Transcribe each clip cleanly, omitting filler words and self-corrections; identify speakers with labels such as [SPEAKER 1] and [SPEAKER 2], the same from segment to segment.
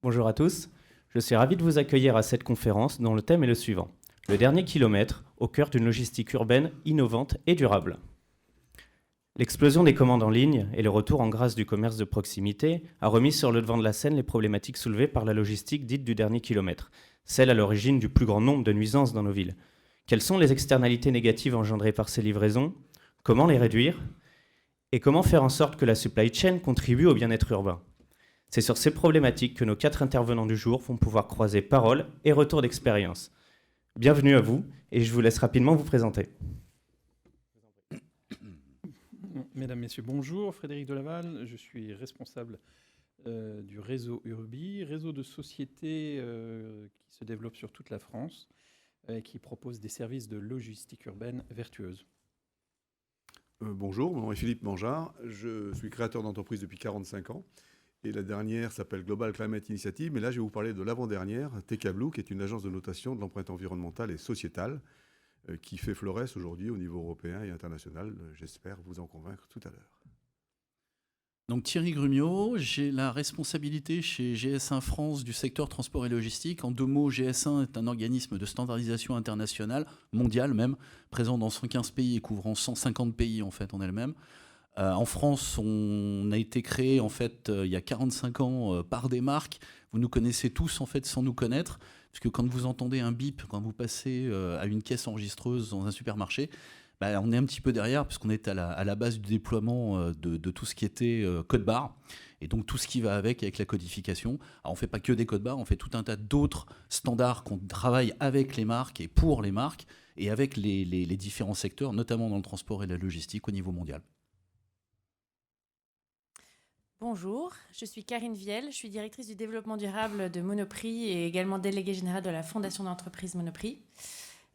[SPEAKER 1] Bonjour à tous, je suis ravi de vous accueillir à cette conférence dont le thème est le suivant. Le dernier kilomètre au cœur d'une logistique urbaine innovante et durable. L'explosion des commandes en ligne et le retour en grâce du commerce de proximité a remis sur le devant de la scène les problématiques soulevées par la logistique dite du dernier kilomètre, celle à l'origine du plus grand nombre de nuisances dans nos villes. Quelles sont les externalités négatives engendrées par ces livraisons? Comment les réduire? Et comment faire en sorte que la supply chain contribue au bien-être urbain? C'est sur ces problématiques que nos 4 intervenants du jour vont pouvoir croiser paroles et retours d'expérience. Bienvenue à vous, et je vous laisse rapidement vous présenter.
[SPEAKER 2] Mesdames, Messieurs, bonjour. Frédéric Delaval, je suis responsable du réseau Urbi, réseau de sociétés qui se développe sur toute la France et qui propose des services de logistique urbaine vertueuse.
[SPEAKER 3] Bonjour, mon nom est Philippe Mangeard, je suis créateur d'entreprise depuis 45 ans et la dernière s'appelle Global Climate Initiative, mais là je vais vous parler de l'avant-dernière, TK Blue, qui est une agence de notation de l'empreinte environnementale et sociétale qui fait florès aujourd'hui au niveau européen et international. J'espère vous en convaincre tout à l'heure.
[SPEAKER 4] Donc Thierry Grumiaux, j'ai la responsabilité chez GS1 France du secteur transport et logistique. En 2 mots, GS1 est un organisme de standardisation internationale, mondiale même, présent dans 115 pays et couvrant 150 pays en fait en elle-même. En France, on a été créé en fait il y a 45 ans par des marques. Vous nous connaissez tous en fait sans nous connaître, puisque quand vous entendez un bip, quand vous passez à une caisse enregistreuse dans un supermarché, on est un petit peu derrière, puisqu'on est à la base du déploiement de tout ce qui était code barre, et donc tout ce qui va avec la codification. Alors on ne fait pas que des codes barres, on fait tout un tas d'autres standards qu'on travaille avec les marques et pour les marques, et avec les différents secteurs, notamment dans le transport et la logistique au niveau mondial.
[SPEAKER 5] Bonjour, je suis Karine Viel, je suis directrice du développement durable de Monoprix et également déléguée générale de la fondation d'entreprise Monoprix.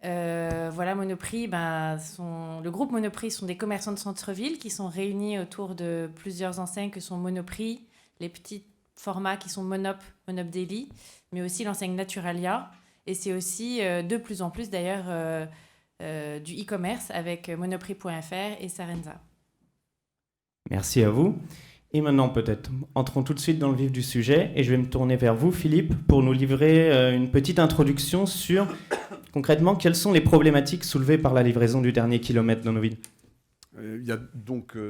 [SPEAKER 5] Monoprix, le groupe Monoprix sont des commerçants de centre-ville qui sont réunis autour de plusieurs enseignes que sont Monoprix, les petits formats qui sont Monop Daily, mais aussi l'enseigne Naturalia. Et c'est aussi de plus en plus d'ailleurs du e-commerce avec Monoprix.fr et Sarenza.
[SPEAKER 1] Merci à vous. Et maintenant, peut-être, entrons tout de suite dans le vif du sujet. Et je vais me tourner vers vous, Philippe, pour nous livrer une petite introduction sur, concrètement, quelles sont les problématiques soulevées par la livraison du dernier kilomètre dans nos villes.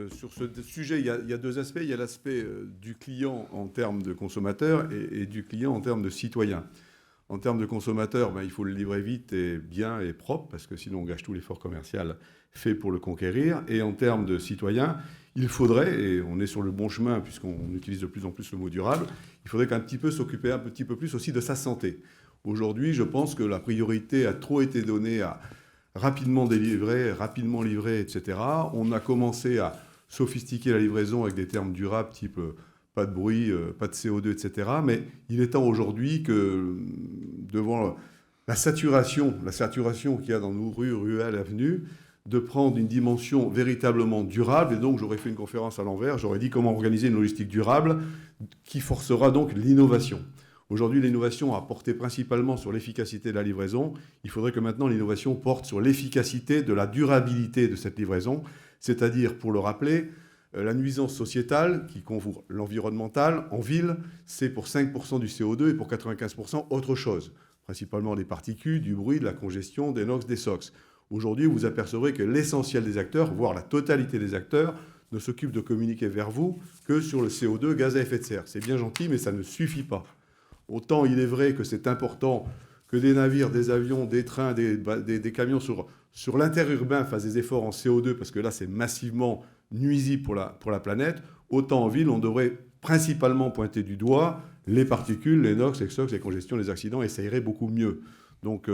[SPEAKER 3] Sur ce sujet, il y a 2 aspects. Il y a l'aspect du client en termes de consommateur et du client en termes de citoyen. En termes de consommateur, il faut le livrer vite et bien et propre, parce que sinon on gâche tout l'effort commercial fait pour le conquérir. Et en termes de citoyen, il faudrait, et on est sur le bon chemin puisqu'on utilise de plus en plus le mot durable, il faudrait qu'un petit peu s'occuper un petit peu plus aussi de sa santé. Aujourd'hui, je pense que la priorité a trop été donnée à rapidement délivrer, rapidement livrer, etc. On a commencé à sophistiquer la livraison avec des termes durables type pas de bruit, pas de CO2, etc. Mais il est temps aujourd'hui que, devant la saturation qu'il y a dans nos rues, ruelles, avenues, de prendre une dimension véritablement durable. Et donc, j'aurais fait une conférence à l'envers, j'aurais dit comment organiser une logistique durable qui forcera donc l'innovation. Aujourd'hui, l'innovation a porté principalement sur l'efficacité de la livraison. Il faudrait que maintenant l'innovation porte sur l'efficacité de la durabilité de cette livraison, c'est-à-dire, pour le rappeler, la nuisance sociétale, qui couvre l'environnemental, en ville, c'est pour 5% du CO2 et pour 95% autre chose, principalement des particules, du bruit, de la congestion, des NOx, des SOx. Aujourd'hui, vous apercevrez que l'essentiel des acteurs, voire la totalité des acteurs, ne s'occupe de communiquer vers vous que sur le CO2, gaz à effet de serre. C'est bien gentil, mais ça ne suffit pas. Autant il est vrai que c'est important que des navires, des avions, des trains, des camions sur l'interurbain fassent des efforts en CO2, parce que là, c'est massivement nuisible pour la planète. Autant en ville, on devrait principalement pointer du doigt les particules, les NOx, les SOx, les congestions, les accidents, et ça irait beaucoup mieux. Donc,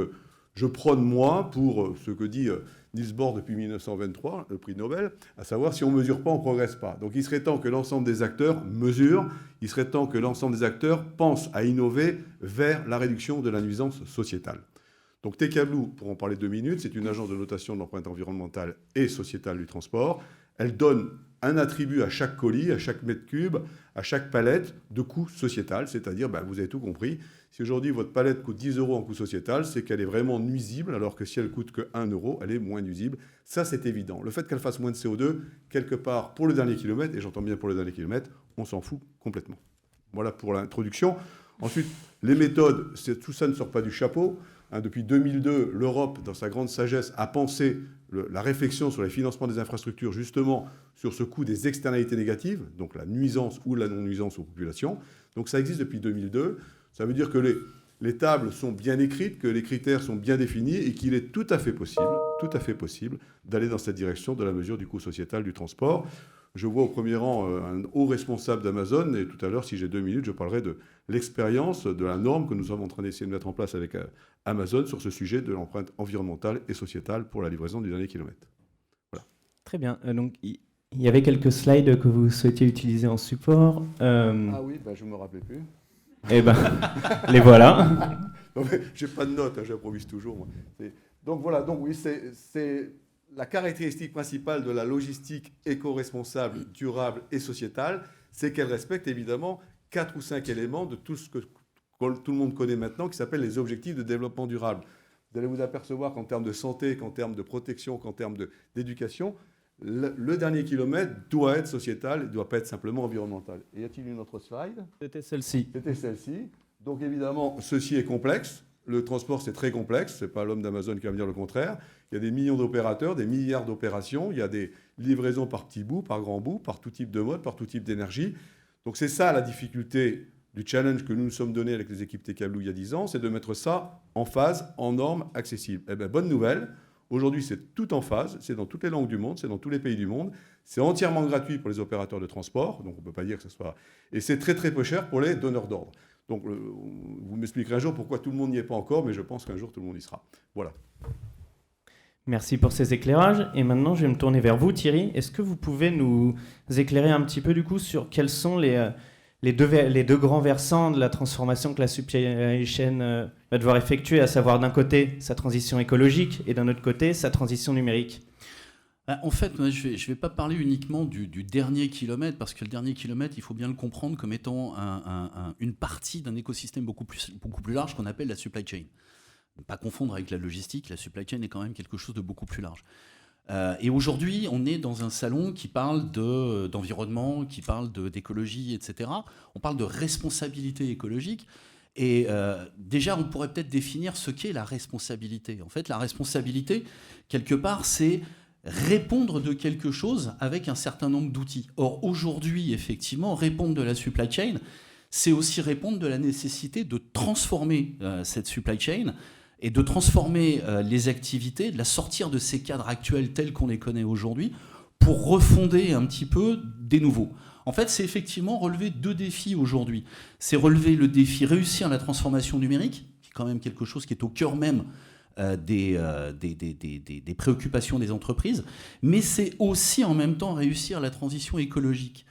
[SPEAKER 3] je prône, moi, pour ce que dit Niels Bohr depuis 1923, le prix Nobel, à savoir si on ne mesure pas, on ne progresse pas. Donc il serait temps que l'ensemble des acteurs mesurent, il serait temps que l'ensemble des acteurs pensent à innover vers la réduction de la nuisance sociétale. Donc TK Blue, pour en parler 2 minutes, c'est une agence de notation de l'empreinte environnementale et sociétale du transport. Elle donne un attribut à chaque colis, à chaque mètre cube, à chaque palette de coût sociétal, c'est-à-dire, vous avez tout compris, si aujourd'hui votre palette coûte 10 € en coût sociétal, c'est qu'elle est vraiment nuisible, alors que si elle coûte que 1 €, elle est moins nuisible. Ça, c'est évident. Le fait qu'elle fasse moins de CO2, quelque part, pour le dernier kilomètre, et j'entends bien pour le dernier kilomètre, on s'en fout complètement. Voilà pour l'introduction. Ensuite, les méthodes, tout ça ne sort pas du chapeau. Depuis 2002, l'Europe, dans sa grande sagesse, a pensé la réflexion sur les financements des infrastructures, justement sur ce coût des externalités négatives, donc la nuisance ou la non-nuisance aux populations. Donc ça existe depuis 2002. Ça veut dire que les tables sont bien écrites, que les critères sont bien définis et qu'il est tout à fait possible d'aller dans cette direction de la mesure du coût sociétal du transport. Je vois au premier rang un haut responsable d'Amazon et tout à l'heure, si j'ai 2 minutes, je parlerai de l'expérience, de la norme que nous sommes en train d'essayer de mettre en place avec Amazon sur ce sujet de l'empreinte environnementale et sociétale pour la livraison du dernier kilomètre. Voilà.
[SPEAKER 1] Très bien. Donc, il y avait quelques slides que vous souhaitiez utiliser en support.
[SPEAKER 3] Ah oui, je ne me rappelais plus.
[SPEAKER 1] Eh bien, les voilà.
[SPEAKER 3] Je n'ai pas de notes, j'improvise toujours. Moi. Donc voilà, oui, c'est la caractéristique principale de la logistique éco-responsable, durable et sociétale, c'est qu'elle respecte évidemment 4 ou 5 éléments de tout ce que tout le monde connaît maintenant, qui s'appellent les objectifs de développement durable. Vous allez vous apercevoir qu'en termes de santé, qu'en termes de protection, qu'en termes d'éducation, le dernier kilomètre doit être sociétal, il ne doit pas être simplement environnemental. Et y a-t-il une autre slide ?
[SPEAKER 1] C'était celle-ci.
[SPEAKER 3] C'était celle-ci. Donc évidemment, ceci est complexe. Le transport, c'est très complexe. Ce n'est pas l'homme d'Amazon qui va me dire le contraire. Il y a des millions d'opérateurs, des milliards d'opérations. Il y a des livraisons par petits bouts, par grands bouts, par tout type de mode, par tout type d'énergie. Donc c'est ça la difficulté du challenge que nous nous sommes donné avec les équipes TKBlue il y a 10 ans, c'est de mettre ça en phase, en normes accessibles. Eh bien, bonne nouvelle. Aujourd'hui, c'est tout en phase. C'est dans toutes les langues du monde, c'est dans tous les pays du monde. C'est entièrement gratuit pour les opérateurs de transport. Donc on ne peut pas dire que ce soit... Et c'est très très peu cher pour les donneurs d'ordre. Donc, vous m'expliquerez un jour pourquoi tout le monde n'y est pas encore, mais je pense qu'un jour, tout le monde y sera. Voilà.
[SPEAKER 1] Merci pour ces éclairages. Et maintenant, je vais me tourner vers vous, Thierry. Est-ce que vous pouvez nous éclairer un petit peu, du coup, sur quels sont les deux grands versants de la transformation que la supply chain va devoir effectuer, à savoir, d'un côté, sa transition écologique et d'un autre côté, sa transition numérique ?
[SPEAKER 4] En fait, moi, je vais pas parler uniquement du dernier kilomètre, parce que le dernier kilomètre, il faut bien le comprendre comme étant une partie d'un écosystème beaucoup plus large qu'on appelle la supply chain. Ne pas confondre avec la logistique, la supply chain est quand même quelque chose de beaucoup plus large. Et aujourd'hui, on est dans un salon qui parle d'environnement, qui parle d'écologie, etc. On parle de responsabilité écologique. Et déjà, on pourrait peut-être définir ce qu'est la responsabilité. En fait, la responsabilité, quelque part, c'est répondre de quelque chose avec un certain nombre d'outils. Or, aujourd'hui, effectivement, répondre de la supply chain, c'est aussi répondre de la nécessité de transformer cette supply chain et de transformer les activités, de la sortir de ces cadres actuels tels qu'on les connaît aujourd'hui pour refonder un petit peu des nouveaux. En fait, c'est effectivement relever 2 défis aujourd'hui. C'est relever le défi réussir la transformation numérique, qui est quand même quelque chose qui est au cœur même des préoccupations des entreprises, mais c'est aussi en même temps réussir la transition écologique.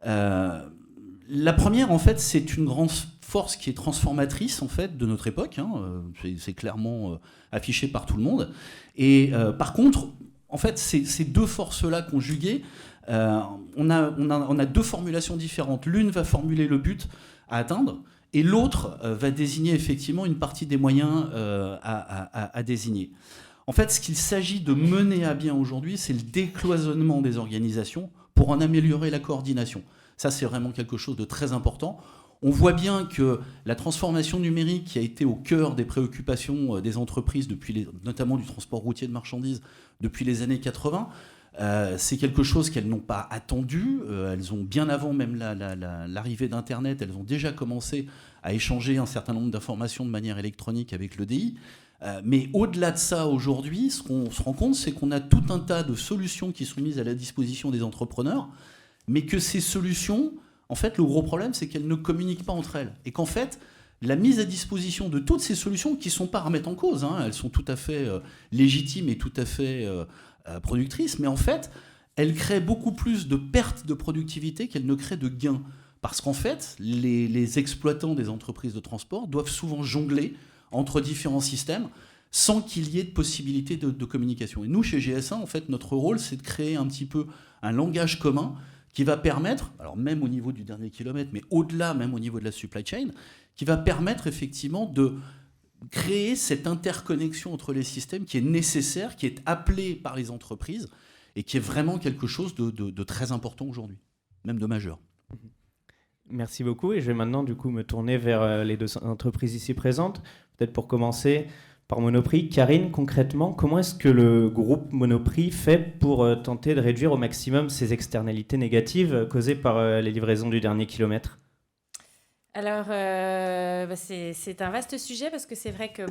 [SPEAKER 4] La première, en fait, c'est une grande force qui est transformatrice en fait de notre époque. C'est clairement affiché par tout le monde. Et par contre, en fait, ces 2 forces-là conjuguées, on a 2 formulations différentes. L'une va formuler le but à atteindre, et l'autre va désigner effectivement une partie des moyens à désigner. En fait, ce qu'il s'agit de mener à bien aujourd'hui, c'est le décloisonnement des organisations pour en améliorer la coordination. Ça, c'est vraiment quelque chose de très important. On voit bien que la transformation numérique qui a été au cœur des préoccupations des entreprises, notamment du transport routier de marchandises, depuis les années 80, c'est quelque chose qu'elles n'ont pas attendu. Elles ont, bien avant même l'arrivée d'Internet, elles ont déjà commencé à échanger un certain nombre d'informations de manière électronique avec l'EDI. Mais au-delà de ça, aujourd'hui, ce qu'on se rend compte, c'est qu'on a tout un tas de solutions qui sont mises à la disposition des entrepreneurs, mais que ces solutions, en fait, le gros problème, c'est qu'elles ne communiquent pas entre elles. Et qu'en fait, la mise à disposition de toutes ces solutions, qui ne sont pas à remettre en cause, elles sont tout à fait légitimes et tout à fait productrices, mais en fait, elles créent beaucoup plus de pertes de productivité qu'elles ne créent de gains. Parce qu'en fait, les exploitants des entreprises de transport doivent souvent jongler entre différents systèmes sans qu'il y ait de possibilité de communication. Et nous, chez GS1, en fait, notre rôle, c'est de créer un petit peu un langage commun qui va permettre, alors même au niveau du dernier kilomètre, mais au-delà, même au niveau de la supply chain, qui va permettre effectivement de créer cette interconnexion entre les systèmes qui est nécessaire, qui est appelée par les entreprises et qui est vraiment quelque chose de très important aujourd'hui, même de majeur.
[SPEAKER 1] Merci beaucoup. Et je vais maintenant du coup me tourner vers les deux entreprises ici présentes. Peut-être pour commencer par Monoprix. Karine, concrètement, comment est-ce que le groupe Monoprix fait pour tenter de réduire au maximum ces externalités négatives causées par les livraisons du dernier kilomètre ?
[SPEAKER 5] Alors, c'est un vaste sujet parce que c'est vrai que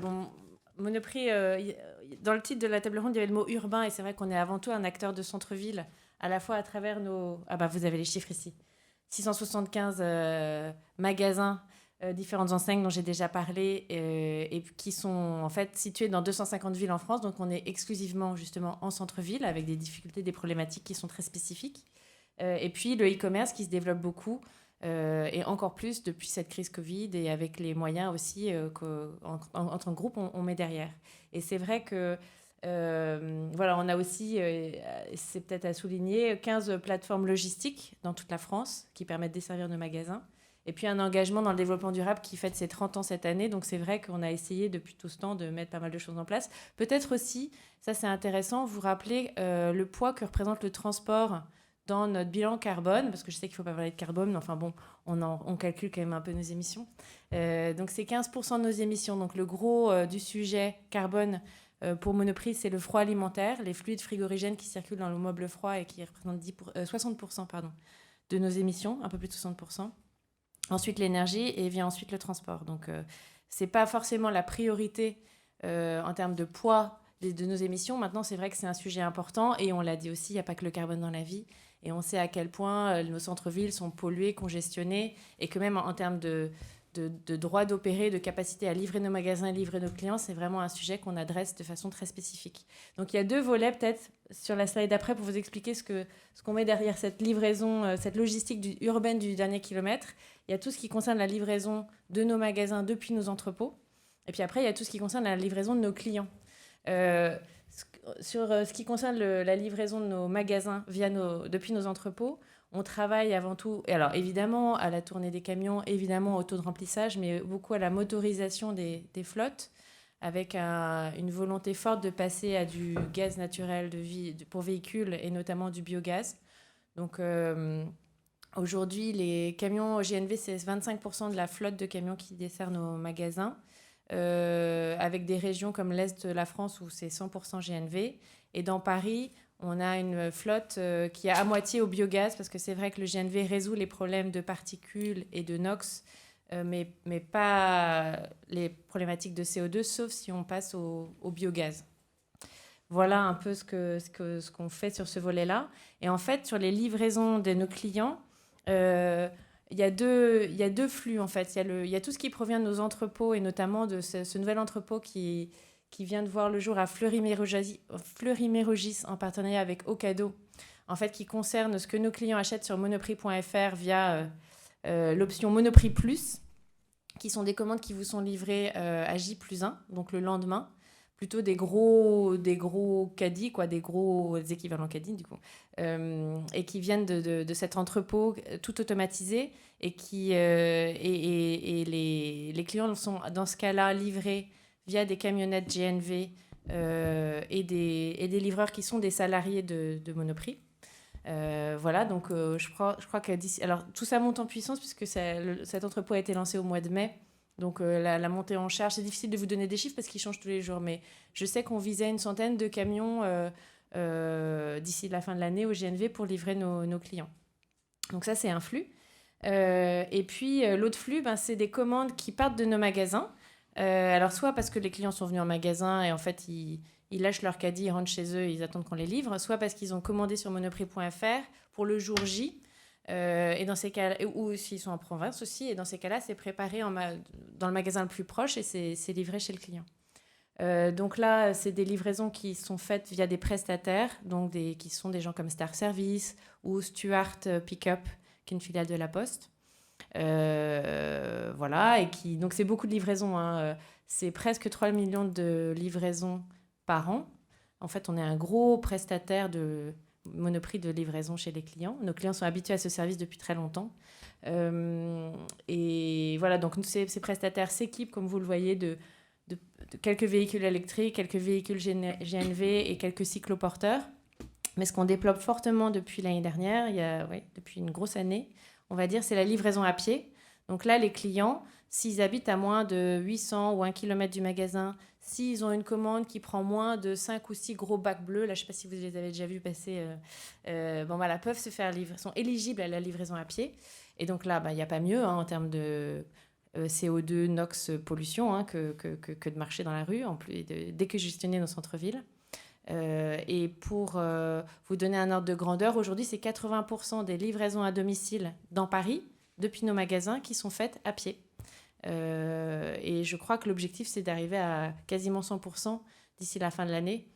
[SPEAKER 5] Monoprix, dans le titre de la table ronde, il y avait le mot urbain et c'est vrai qu'on est avant tout un acteur de centre-ville, à la fois à travers nos... Ah bah vous avez les chiffres ici. 675 magasins, différentes enseignes dont j'ai déjà parlé et qui sont en fait situées dans 250 villes en France. Donc on est exclusivement justement en centre-ville avec des difficultés, des problématiques qui sont très spécifiques. Et puis le e-commerce qui se développe beaucoup. Et encore plus depuis cette crise Covid et avec les moyens aussi qu'en tant que groupe on met derrière. Et c'est vrai que voilà, on a aussi, c'est peut-être à souligner, 15 plateformes logistiques dans toute la France qui permettent de desservir nos magasins. Et puis un engagement dans le développement durable qui fête ses 30 ans cette année. Donc c'est vrai qu'on a essayé depuis tout ce temps de mettre pas mal de choses en place. Peut-être aussi, ça c'est intéressant, vous rappeler le poids que représente le transport dans notre bilan carbone, parce que je sais qu'il ne faut pas parler de carbone, mais enfin bon, on calcule quand même un peu nos émissions. Donc c'est 15% de nos émissions. Donc le gros du sujet carbone pour Monoprix, c'est le froid alimentaire, les fluides frigorigènes qui circulent dans le meuble froid et qui représentent 60% de nos émissions, un peu plus de 60%. Ensuite l'énergie et vient ensuite le transport. Donc ce n'est pas forcément la priorité en termes de poids de nos émissions. Maintenant, c'est vrai que c'est un sujet important et on l'a dit aussi, il n'y a pas que le carbone dans la vie. Et on sait à quel point nos centres-villes sont pollués, congestionnés et que même en termes de droit d'opérer, de capacité à livrer nos magasins et livrer nos clients, c'est vraiment un sujet qu'on adresse de façon très spécifique. Donc il y a 2 volets peut-être sur la slide d'après pour vous expliquer ce qu'on met derrière cette livraison, cette logistique urbaine du dernier kilomètre. Il y a tout ce qui concerne la livraison de nos magasins depuis nos entrepôts. Et puis après, il y a tout ce qui concerne la livraison de nos clients. Sur ce qui concerne la livraison de nos magasins depuis nos entrepôts, on travaille avant tout, et alors évidemment à la tournée des camions, évidemment au taux de remplissage, mais beaucoup à la motorisation des flottes, avec une volonté forte de passer à du gaz naturel pour véhicules et notamment du biogaz. Donc aujourd'hui, les camions GNV, c'est 25% de la flotte de camions qui dessert nos magasins. Avec des régions comme l'Est de la France où c'est 100% GNV. Et dans Paris, on a une flotte qui est à moitié au biogaz parce que c'est vrai que le GNV résout les problèmes de particules et de NOx, mais pas les problématiques de CO2, sauf si on passe au biogaz. Voilà un peu ce qu'on fait sur ce volet-là. Et en fait, sur les livraisons de nos clients, il y a deux flux, en fait. Il y a tout ce qui provient de nos entrepôts, et notamment de ce nouvel entrepôt qui vient de voir le jour à Fleury-Mérogis en partenariat avec Ocado, en fait, qui concerne ce que nos clients achètent sur monoprix.fr via l'option Monoprix Plus, qui sont des commandes qui vous sont livrées à J+1, donc le lendemain. Plutôt des gros caddies, des gros équivalents caddies, du coup, et qui viennent de cet entrepôt tout automatisé et les clients sont dans ce cas-là livrés via des camionnettes GNV et des livreurs qui sont des salariés de Monoprix. Voilà, donc je crois que d'ici... Alors, tout ça monte en puissance puisque cet entrepôt a été lancé au mois de mai. Donc la montée en charge, c'est difficile de vous donner des chiffres parce qu'ils changent tous les jours, mais je sais qu'on visait une centaine de camions d'ici la fin de l'année au GNV pour livrer nos clients. Donc ça, c'est un flux. Et puis l'autre flux, c'est des commandes qui partent de nos magasins. Alors soit parce que les clients sont venus en magasin et en fait ils lâchent leur caddie, ils rentrent chez eux et ils attendent qu'on les livre, soit parce qu'ils ont commandé sur monoprix.fr pour le jour J. Et dans ces cas, ou s'ils sont en province aussi, et dans ces cas-là, c'est préparé dans le magasin le plus proche et c'est livré chez le client. Donc là, c'est des livraisons qui sont faites via des prestataires, donc qui sont des gens comme Star Service ou Stuart Pickup, qui est une filiale de La Poste. Voilà, donc c'est beaucoup de livraisons. C'est presque 3 millions de livraisons par an. En fait, on est un gros prestataire de Monoprix de livraison chez les clients. Nos clients sont habitués à ce service depuis très longtemps. Et voilà, donc ces prestataires s'équipent, comme vous le voyez, de quelques véhicules électriques, quelques véhicules GNV et quelques cycloporteurs. Mais ce qu'on développe fortement depuis l'année dernière, depuis une grosse année, on va dire, c'est la livraison à pied. Donc là, les clients, s'ils habitent à moins de 800 ou 1 km du magasin, s'ils ont une commande qui prend moins de 5 ou 6 gros bacs bleus, là, je ne sais pas si vous les avez déjà vus passer, peuvent se faire livrer, sont éligibles à la livraison à pied. Et donc là, il n'y a pas mieux en termes de CO2, NOx, pollution que de marcher dans la rue, en plus décongestionner nos centres-villes. Et pour vous donner un ordre de grandeur, aujourd'hui, c'est 80% des livraisons à domicile dans Paris, depuis nos magasins, qui sont faites à pied. Et je crois que l'objectif, c'est d'arriver à quasiment 100% d'ici la fin de l'année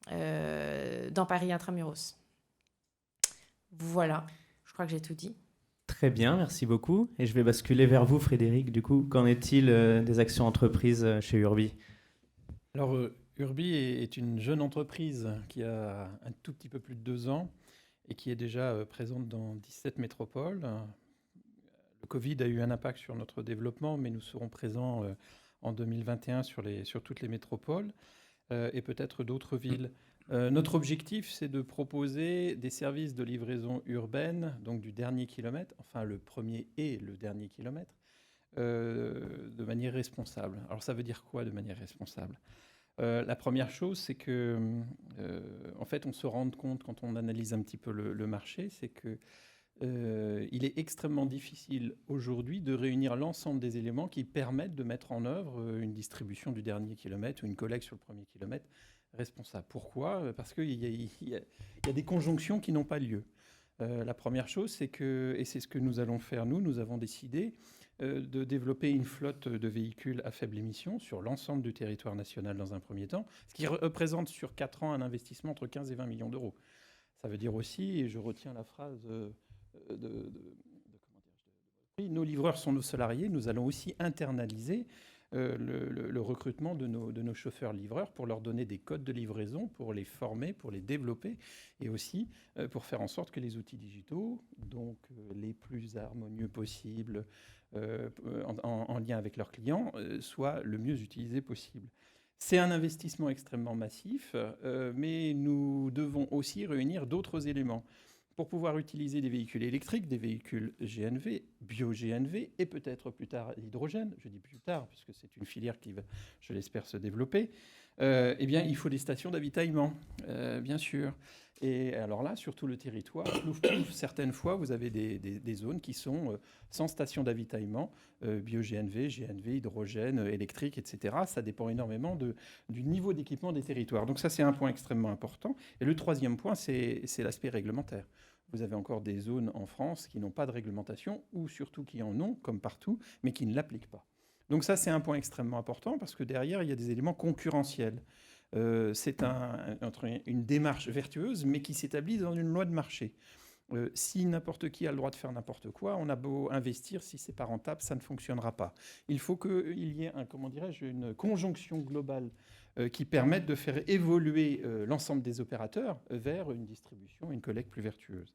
[SPEAKER 5] dans Paris intramuros. Voilà, je crois que j'ai tout dit.
[SPEAKER 1] Très bien, merci beaucoup. Et je vais basculer vers vous, Frédéric. Du coup, qu'en est-il des actions entreprises chez Urbi ?
[SPEAKER 2] Alors, Urbi est une jeune entreprise qui a un tout petit peu plus de 2 ans et qui est déjà présente dans 17 métropoles. Le Covid a eu un impact sur notre développement, mais nous serons présents en 2021 sur toutes les métropoles et peut-être d'autres villes. Notre objectif, c'est de proposer des services de livraison urbaine, donc du dernier kilomètre, enfin le premier et le dernier kilomètre, de manière responsable. Alors ça veut dire quoi de manière responsable ? La première chose, c'est que, en fait, on se rend compte quand on analyse un petit peu le marché, c'est que il est extrêmement difficile aujourd'hui de réunir l'ensemble des éléments qui permettent de mettre en œuvre une distribution du dernier kilomètre ou une collecte sur le premier kilomètre responsable. Pourquoi ? Parce qu'il y a des conjonctions qui n'ont pas lieu. La première chose, c'est que, et c'est ce que nous allons faire nous avons décidé de développer une flotte de véhicules à faible émission sur l'ensemble du territoire national dans un premier temps, ce qui représente sur 4 ans un investissement entre 15 et 20 millions d'euros. Ça veut dire aussi, et je retiens la phrase nos livreurs sont nos salariés, nous allons aussi internaliser le recrutement de nos chauffeurs-livreurs pour leur donner des codes de livraison, pour les former, pour les développer et aussi pour faire en sorte que les outils digitaux, donc les plus harmonieux possibles en lien avec leurs clients, soient le mieux utilisés possible. C'est un investissement extrêmement massif, mais nous devons aussi réunir d'autres éléments pour pouvoir utiliser des véhicules électriques, des véhicules GNV, bio-GNV, et peut-être plus tard l'hydrogène. Je dis plus tard, puisque c'est une filière qui va, je l'espère, se développer. Eh bien, il faut des stations d'avitaillement, bien sûr. Et alors là, sur tout le territoire, certaines fois, vous avez des zones qui sont sans station d'avitaillement, bio-GNV, GNV, hydrogène, électrique, etc. Ça dépend énormément du niveau d'équipement des territoires. Donc ça, c'est un point extrêmement important. Et le troisième point, c'est l'aspect réglementaire. Vous avez encore des zones en France qui n'ont pas de réglementation, ou surtout qui en ont, comme partout, mais qui ne l'appliquent pas. Donc ça, c'est un point extrêmement important, parce que derrière, il y a des éléments concurrentiels. C'est une démarche vertueuse, mais qui s'établit dans une loi de marché. Si n'importe qui a le droit de faire n'importe quoi, on a beau investir, si ce n'est pas rentable, ça ne fonctionnera pas. Il faut qu'il y ait une conjonction globale qui permette de faire évoluer l'ensemble des opérateurs vers une distribution, une collecte plus vertueuse.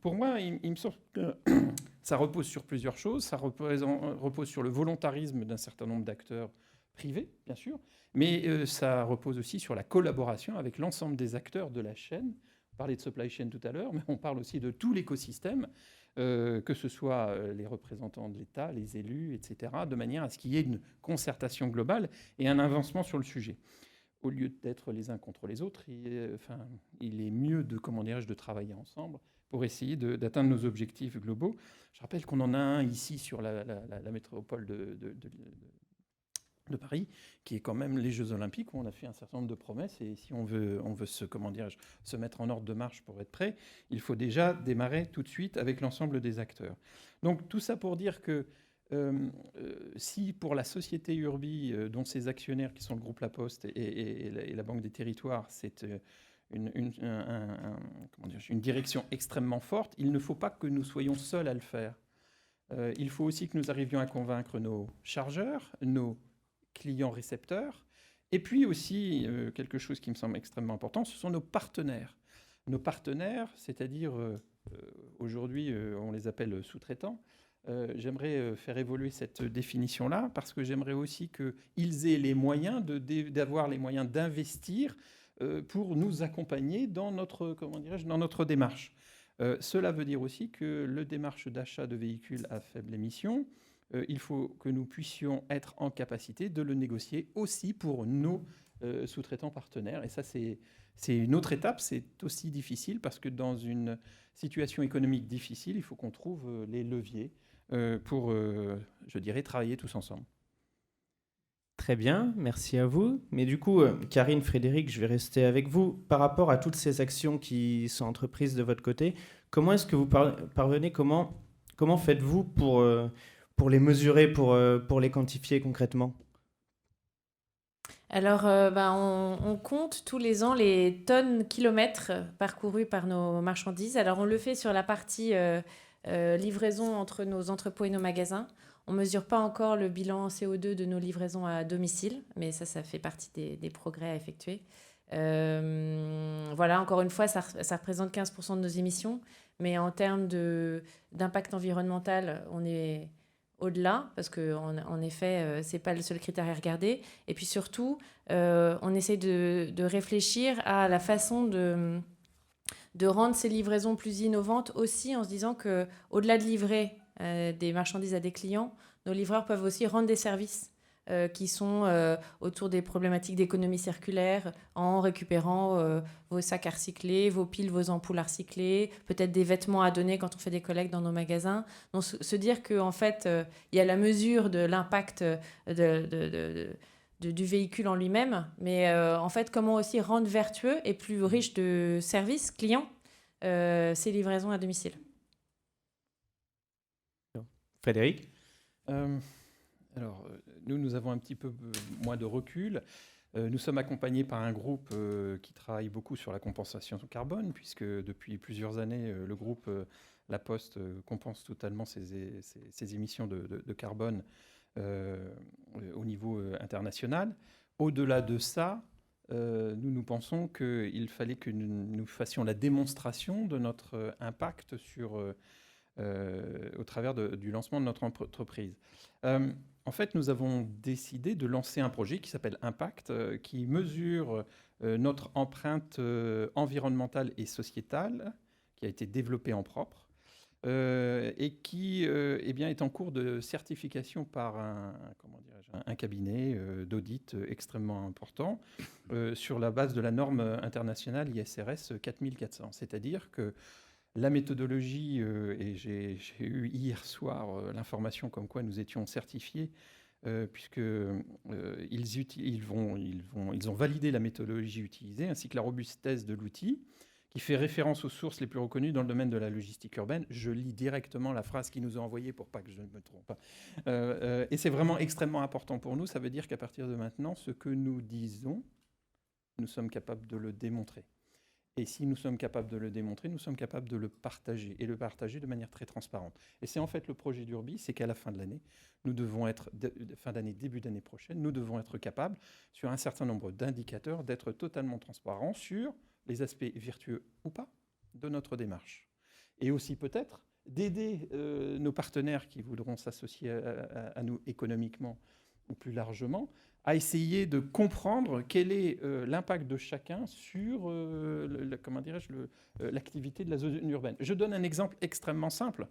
[SPEAKER 2] Pour moi, il me semble que ça repose sur plusieurs choses. Ça repose sur le volontarisme d'un certain nombre d'acteurs privés, bien sûr, mais ça repose aussi sur la collaboration avec l'ensemble des acteurs de la chaîne. On parlait de supply chain tout à l'heure, mais on parle aussi de tout l'écosystème, que ce soit les représentants de l'État, les élus, etc., de manière à ce qu'il y ait une concertation globale et un avancement sur le sujet. Au lieu d'être les uns contre les autres, il est mieux de travailler ensemble pour essayer d'atteindre nos objectifs globaux. Je rappelle qu'on en a un ici sur la métropole de Paris, qui est quand même les Jeux Olympiques, où on a fait un certain nombre de promesses, et si on veut se mettre en ordre de marche pour être prêt, il faut déjà démarrer tout de suite avec l'ensemble des acteurs. Donc tout ça pour dire que si pour la société Urbi, dont ses actionnaires qui sont le groupe La Poste et la Banque des Territoires, c'est une direction extrêmement forte, il ne faut pas que nous soyons seuls à le faire. Il faut aussi que nous arrivions à convaincre nos chargeurs, nos clients récepteurs, et puis aussi quelque chose qui me semble extrêmement important, ce sont nos partenaires. Nos partenaires, c'est-à-dire aujourd'hui on les appelle sous-traitants. J'aimerais faire évoluer cette définition-là parce que j'aimerais aussi qu'ils aient les moyens d'avoir les moyens d'investir pour nous accompagner dans notre démarche. Cela veut dire aussi que le démarche d'achat de véhicules à faible émission, il faut que nous puissions être en capacité de le négocier aussi pour nos sous-traitants partenaires. Et ça, c'est une autre étape. C'est aussi difficile parce que dans une situation économique difficile, il faut qu'on trouve les leviers pour, je dirais, travailler tous ensemble.
[SPEAKER 1] Très bien, merci à vous. Mais du coup, Karine, Frédéric, je vais rester avec vous. Par rapport à toutes ces actions qui sont entreprises de votre côté, comment est-ce que vous parvenez, comment faites-vous pour les mesurer, pour les quantifier concrètement ?
[SPEAKER 5] Alors, on compte tous les ans les tonnes kilomètres parcourus par nos marchandises. Alors, on le fait sur la partie livraison entre nos entrepôts et nos magasins. On ne mesure pas encore le bilan CO2 de nos livraisons à domicile, mais ça fait partie des progrès à effectuer. Voilà, encore une fois, ça représente 15% de nos émissions, mais en termes d'impact environnemental, on est au-delà, parce qu'en effet, ce n'est pas le seul critère à regarder. Et puis surtout, on essaie de réfléchir à la façon de rendre ces livraisons plus innovantes aussi, en se disant qu'au-delà de livrer des marchandises à des clients, nos livreurs peuvent aussi rendre des services qui sont autour des problématiques d'économie circulaire, en récupérant vos sacs à recycler, vos piles, vos ampoules à recycler, peut-être des vêtements à donner quand on fait des collectes dans nos magasins. Donc se dire qu'en fait, il y a la mesure de l'impact du véhicule en lui-même, mais en fait, comment aussi rendre vertueux et plus riche de services clients ces livraisons à domicile.
[SPEAKER 1] Frédéric ?
[SPEAKER 2] Alors, nous avons un petit peu moins de recul. Nous sommes accompagnés par un groupe qui travaille beaucoup sur la compensation carbone, puisque depuis plusieurs années, le groupe La Poste compense totalement ses émissions de carbone au niveau international. Au-delà de ça, nous pensons qu'il fallait que nous fassions la démonstration de notre impact au travers du lancement de notre entreprise. En fait, nous avons décidé de lancer un projet qui s'appelle Impact, qui mesure notre empreinte environnementale et sociétale, qui a été développée en propre, et qui est en cours de certification par un cabinet d'audit extrêmement important sur la base de la norme internationale ISRS 4400. C'est-à-dire que la méthodologie, et j'ai eu hier soir l'information comme quoi nous étions certifiés, puisqu'ils ont validé la méthodologie utilisée, ainsi que la robustesse de l'outil, qui fait référence aux sources les plus reconnues dans le domaine de la logistique urbaine. Je lis directement la phrase qu'ils nous ont envoyée pour pas que je ne me trompe. Et c'est vraiment extrêmement important pour nous. Ça veut dire qu'à partir de maintenant, ce que nous disons, nous sommes capables de le démontrer. Et si nous sommes capables de le démontrer, nous sommes capables de le partager, et le partager de manière très transparente. Et c'est en fait le projet d'Urbi, c'est qu'à la fin de l'année, nous devons être, fin d'année, début d'année prochaine, nous devons être capables, sur un certain nombre d'indicateurs, d'être totalement transparents sur les aspects vertueux ou pas de notre démarche. Et aussi peut-être d'aider nos partenaires qui voudront s'associer à nous économiquement ou plus largement, à essayer de comprendre quel est l'impact de chacun sur l'activité de la zone urbaine. Je donne un exemple extrêmement simple.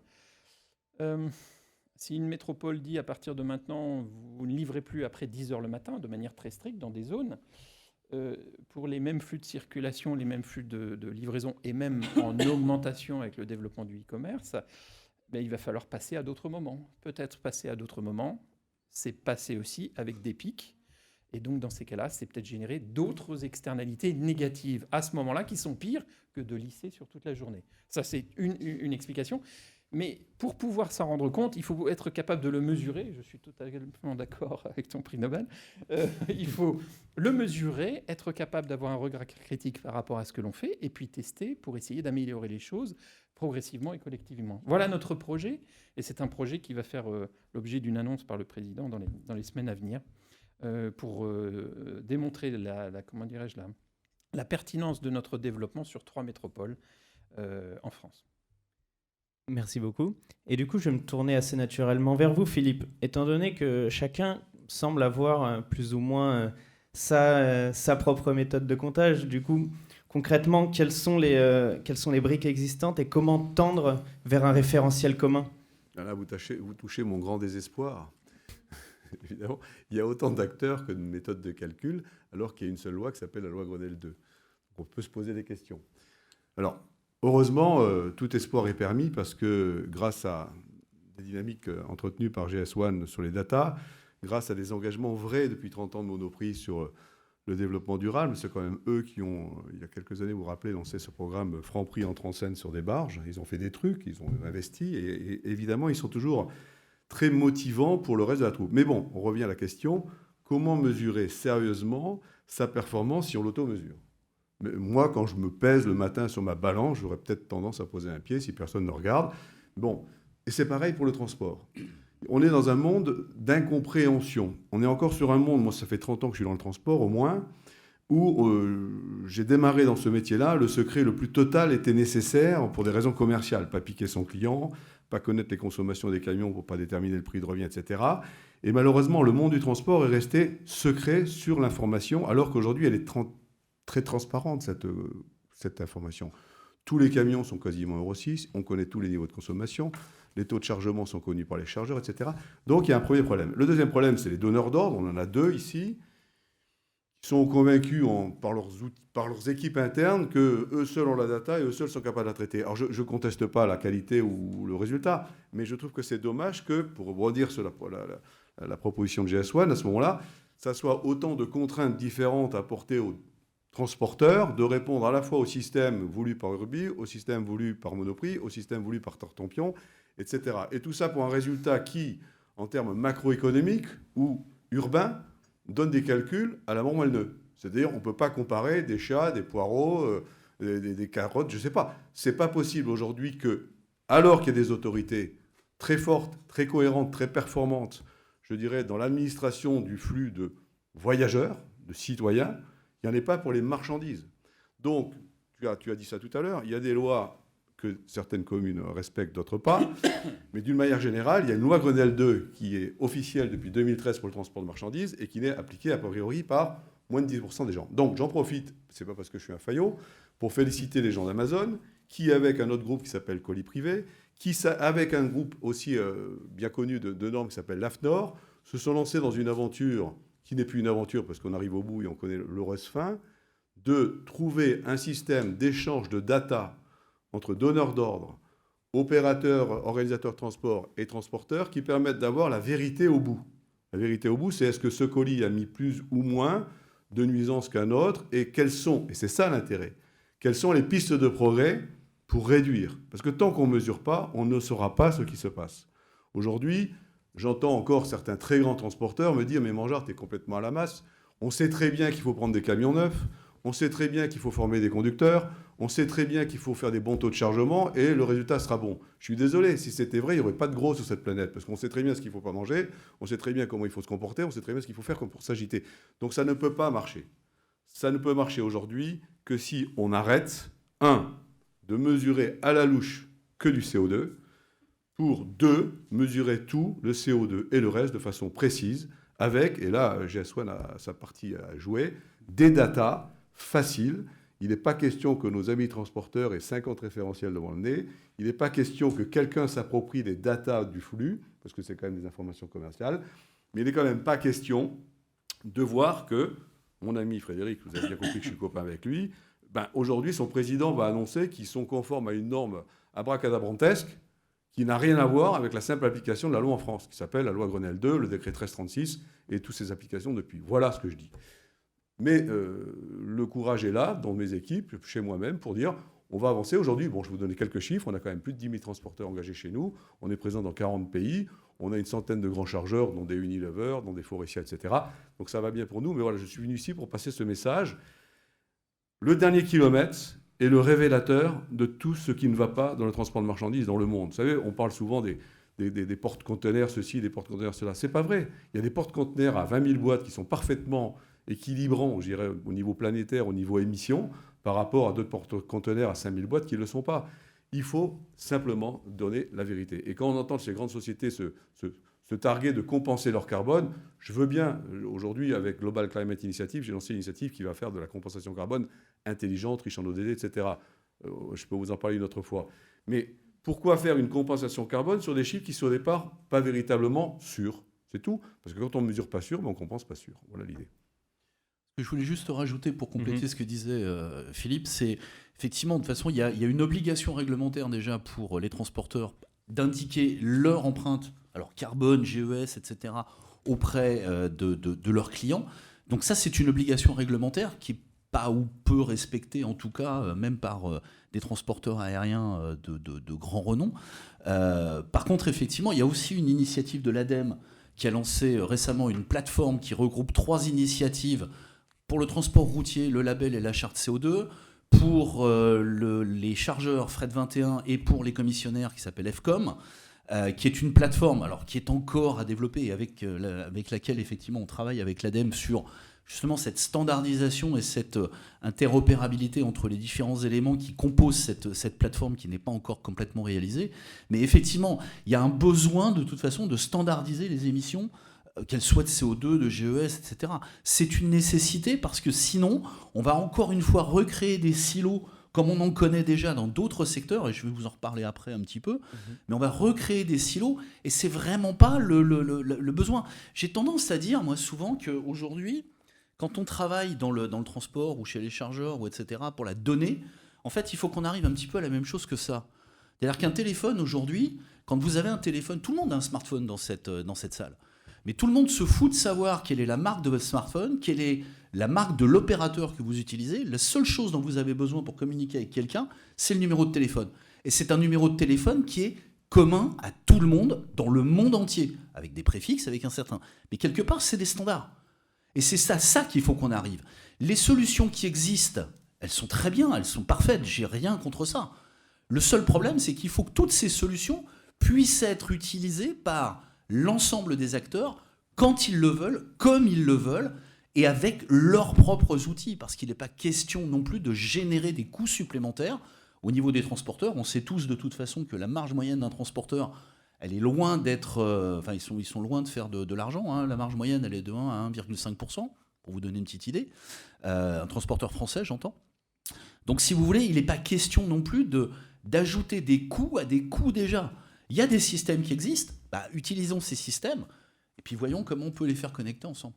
[SPEAKER 2] Si une métropole dit à partir de maintenant, vous ne livrez plus après 10 heures le matin, de manière très stricte dans des zones, pour les mêmes flux de circulation, les mêmes flux de livraison, et même en augmentation avec le développement du e-commerce, il va falloir passer à d'autres moments. Peut-être passer à d'autres moments, c'est passer aussi avec des pics. Et donc, dans ces cas-là, c'est peut-être générer d'autres externalités négatives à ce moment-là qui sont pires que de lisser sur toute la journée. Ça, c'est une explication. Mais pour pouvoir s'en rendre compte, il faut être capable de le mesurer. Je suis totalement d'accord avec ton prix Nobel. Il faut le mesurer, être capable d'avoir un regard critique par rapport à ce que l'on fait, et puis tester pour essayer d'améliorer les choses progressivement et collectivement. Voilà notre projet, et c'est un projet qui va faire l'objet d'une annonce par le président dans les semaines à venir, pour démontrer la pertinence de notre développement sur 3 métropoles en France.
[SPEAKER 1] Merci beaucoup. Et du coup, je vais me tourner assez naturellement vers vous, Philippe. Étant donné que chacun semble avoir plus ou moins sa propre méthode de comptage, du coup, Concrètement, quelles sont les briques existantes et comment tendre vers un référentiel commun?
[SPEAKER 3] Là, vous touchez mon grand désespoir. Évidemment, il y a autant d'acteurs que de méthodes de calcul, alors qu'il y a une seule loi qui s'appelle la loi Grenelle 2. Donc on peut se poser des questions. Alors, heureusement, tout espoir est permis parce que grâce à des dynamiques entretenues par GS1 sur les datas, grâce à des engagements vrais depuis 30 ans de Monoprix sur le développement durable, c'est quand même eux qui ont, il y a quelques années, vous vous rappelez, lancé ce programme Franprix entre en scène sur des barges. Ils ont fait des trucs, ils ont investi, et évidemment, ils sont toujours très motivants pour le reste de la troupe. Mais bon, on revient à la question, comment mesurer sérieusement sa performance si on l'auto-mesure? Mais moi, quand je me pèse le matin sur ma balance, j'aurais peut-être tendance à poser un pied si personne ne regarde. Bon, et c'est pareil pour le transport. On est dans un monde d'incompréhension. On est encore sur un monde, moi ça fait 30 ans que je suis dans le transport au moins, où j'ai démarré dans ce métier-là, le secret le plus total était nécessaire pour des raisons commerciales. Pas piquer son client, pas connaître les consommations des camions pour pas déterminer le prix de revient, etc. Et malheureusement, le monde du transport est resté secret sur l'information, alors qu'aujourd'hui elle est très transparente, cette information. Tous les camions sont quasiment Euro 6, on connaît tous les niveaux de consommation, les taux de chargement sont connus par les chargeurs, etc. Donc il y a un premier problème. Le deuxième problème, c'est les donneurs d'ordre, on en a deux ici, qui sont convaincus par leurs équipes internes qu'eux seuls ont la data et eux seuls sont capables de la traiter. Alors je ne conteste pas la qualité ou le résultat, mais je trouve que c'est dommage que, pour rebondir sur la proposition de GS1, à ce moment-là, ça soit autant de contraintes différentes apportées aux transporteurs, de répondre à la fois au système voulu par Urbi, au système voulu par Monoprix, au système voulu par Tartampion, etc. Et tout ça pour un résultat qui, en termes macroéconomiques ou urbains, donne des calculs à la mort moelle-neu. C'est-à-dire, on ne peut pas comparer des chats, des poireaux, des carottes, je ne sais pas. Ce n'est pas possible aujourd'hui que, alors qu'il y a des autorités très fortes, très cohérentes, très performantes, je dirais, dans l'administration du flux de voyageurs, de citoyens, il n'y en ait pas pour les marchandises. Donc, tu as dit ça tout à l'heure, il y a des lois que certaines communes respectent, d'autres pas. Mais d'une manière générale, il y a une loi Grenelle 2 qui est officielle depuis 2013 pour le transport de marchandises et qui n'est appliquée a priori par moins de 10% des gens. Donc j'en profite, c'est pas parce que je suis un faillot, pour féliciter les gens d'Amazon, qui avec un autre groupe qui s'appelle Colis Privé, qui avec un groupe aussi bien connu de normes qui s'appelle l'AFNOR, se sont lancés dans une aventure qui n'est plus une aventure parce qu'on arrive au bout et on connaît l'heureuse fin, de trouver un système d'échange de data entre donneurs d'ordre, opérateurs, organisateurs de transport et transporteurs qui permettent d'avoir la vérité au bout. La vérité au bout, c'est est-ce que ce colis a mis plus ou moins de nuisances qu'un autre et quelles sont, et c'est ça l'intérêt, quelles sont les pistes de progrès pour réduire. Parce que tant qu'on ne mesure pas, on ne saura pas ce qui se passe. Aujourd'hui, j'entends encore certains très grands transporteurs me dire « Mais Mangeard, t'es complètement à la masse. On sait très bien qu'il faut prendre des camions neufs. On sait très bien qu'il faut former des conducteurs. On sait très bien qu'il faut faire des bons taux de chargement et le résultat sera bon. » Je suis désolé, si c'était vrai, il n'y aurait pas de gros sur cette planète. Parce qu'on sait très bien ce qu'il ne faut pas manger. On sait très bien comment il faut se comporter. On sait très bien ce qu'il faut faire pour s'agiter. Donc ça ne peut pas marcher. Ça ne peut marcher aujourd'hui que si on arrête, de mesurer à la louche que du CO2, pour 2, mesurer tout, le CO2 et le reste de façon précise, avec, et là, GS1 a sa partie à jouer, des datas faciles. Il n'est pas question que nos amis transporteurs aient 50 référentiels devant le nez. Il n'est pas question que quelqu'un s'approprie des datas du flux, parce que c'est quand même des informations commerciales. Mais il n'est quand même pas question de voir que, mon ami Frédéric, vous avez bien compris que je suis copain avec lui, aujourd'hui, son président va annoncer qu'ils sont conformes à une norme abracadabrantesque qui n'a rien à voir avec la simple application de la loi en France, qui s'appelle la loi Grenelle 2, le décret 1336 et toutes ces applications depuis. Voilà ce que je dis. Mais le courage est là, dans mes équipes, chez moi-même, pour dire on va avancer. Aujourd'hui, bon, je vais vous donner quelques chiffres. On a quand même plus de 10 000 transporteurs engagés chez nous. On est présent dans 40 pays. On a une centaine de grands chargeurs, dont des Unilever, dont des Faurecia, etc. Donc ça va bien pour nous. Mais voilà, je suis venu ici pour passer ce message. Le dernier kilomètre est le révélateur de tout ce qui ne va pas dans le transport de marchandises dans le monde. Vous savez, on parle souvent des porte-conteneurs, ceci, des porte-conteneurs, cela. C'est pas vrai. Il y a des porte-conteneurs à 20 000 boîtes qui sont parfaitement équilibrants, je dirais, au niveau planétaire, au niveau émissions, par rapport à d'autres porte-conteneurs à 5 000 boîtes qui ne le sont pas. Il faut simplement donner la vérité. Et quand on entend ces grandes sociétés se targuer de compenser leur carbone, je veux bien. Aujourd'hui, avec Global Climate Initiative, j'ai lancé une initiative qui va faire de la compensation carbone intelligente, riche en ODD, etc. Je peux vous en parler une autre fois. Mais pourquoi faire une compensation carbone sur des chiffres qui sont au départ pas véritablement sûrs? C'est tout. Parce que quand on ne mesure pas sûr, on ne compense pas sûr. Voilà l'idée.
[SPEAKER 4] Je voulais juste rajouter pour compléter ce que disait Philippe, c'est effectivement, de toute façon, il y a une obligation réglementaire déjà pour les transporteurs d'indiquer leur empreinte, alors carbone, GES, etc., auprès de leurs clients. Donc ça, c'est une obligation réglementaire qui n'est pas ou peu respectée, en tout cas, même par des transporteurs aériens de grand renom. Par contre, effectivement, il y a aussi une initiative de l'ADEME qui a lancé récemment une plateforme qui regroupe 3 initiatives pour le transport routier, le label et la charte CO2, pour les chargeurs Fret 21 et pour les commissionnaires qui s'appelle FCOM, qui est une plateforme alors, qui est encore à développer et avec laquelle effectivement on travaille avec l'ADEME sur justement cette standardisation et cette interopérabilité entre les différents éléments qui composent cette plateforme qui n'est pas encore complètement réalisée. Mais effectivement, il y a un besoin de toute façon de standardiser les émissions, qu'elles soient de CO2, de GES, etc. C'est une nécessité parce que sinon, on va encore une fois recréer des silos comme on en connaît déjà dans d'autres secteurs, et je vais vous en reparler après un petit peu, mais on va recréer des silos, et c'est vraiment pas le besoin. J'ai tendance à dire, moi, souvent, qu'aujourd'hui, quand on travaille dans le transport ou chez les chargeurs, ou etc., pour la donnée, en fait, il faut qu'on arrive un petit peu à la même chose que ça. C'est-à-dire qu'un téléphone, aujourd'hui, quand vous avez un téléphone, tout le monde a un smartphone dans cette salle. Mais tout le monde se fout de savoir quelle est la marque de votre smartphone, quelle est la marque de l'opérateur que vous utilisez. La seule chose dont vous avez besoin pour communiquer avec quelqu'un, c'est le numéro de téléphone. Et c'est un numéro de téléphone qui est commun à tout le monde, dans le monde entier, avec des préfixes, avec un certain... Mais quelque part, c'est des standards. Et c'est ça qu'il faut qu'on arrive. Les solutions qui existent, elles sont très bien, elles sont parfaites, j'ai rien contre ça. Le seul problème, c'est qu'il faut que toutes ces solutions puissent être utilisées par l'ensemble des acteurs quand ils le veulent, comme ils le veulent, et avec leurs propres outils, parce qu'il n'est pas question non plus de générer des coûts supplémentaires. Au niveau des transporteurs, on sait tous de toute façon que la marge moyenne d'un transporteur, elle est loin d'être... ils sont loin de faire de l'argent. Hein. La marge moyenne, elle est de 1 à 1,5%, pour vous donner une petite idée. Un transporteur français, j'entends. Donc si vous voulez, il n'est pas question non plus d'ajouter des coûts à des coûts déjà. Il y a des systèmes qui existent, utilisons ces systèmes, et puis voyons comment on peut les faire connecter ensemble.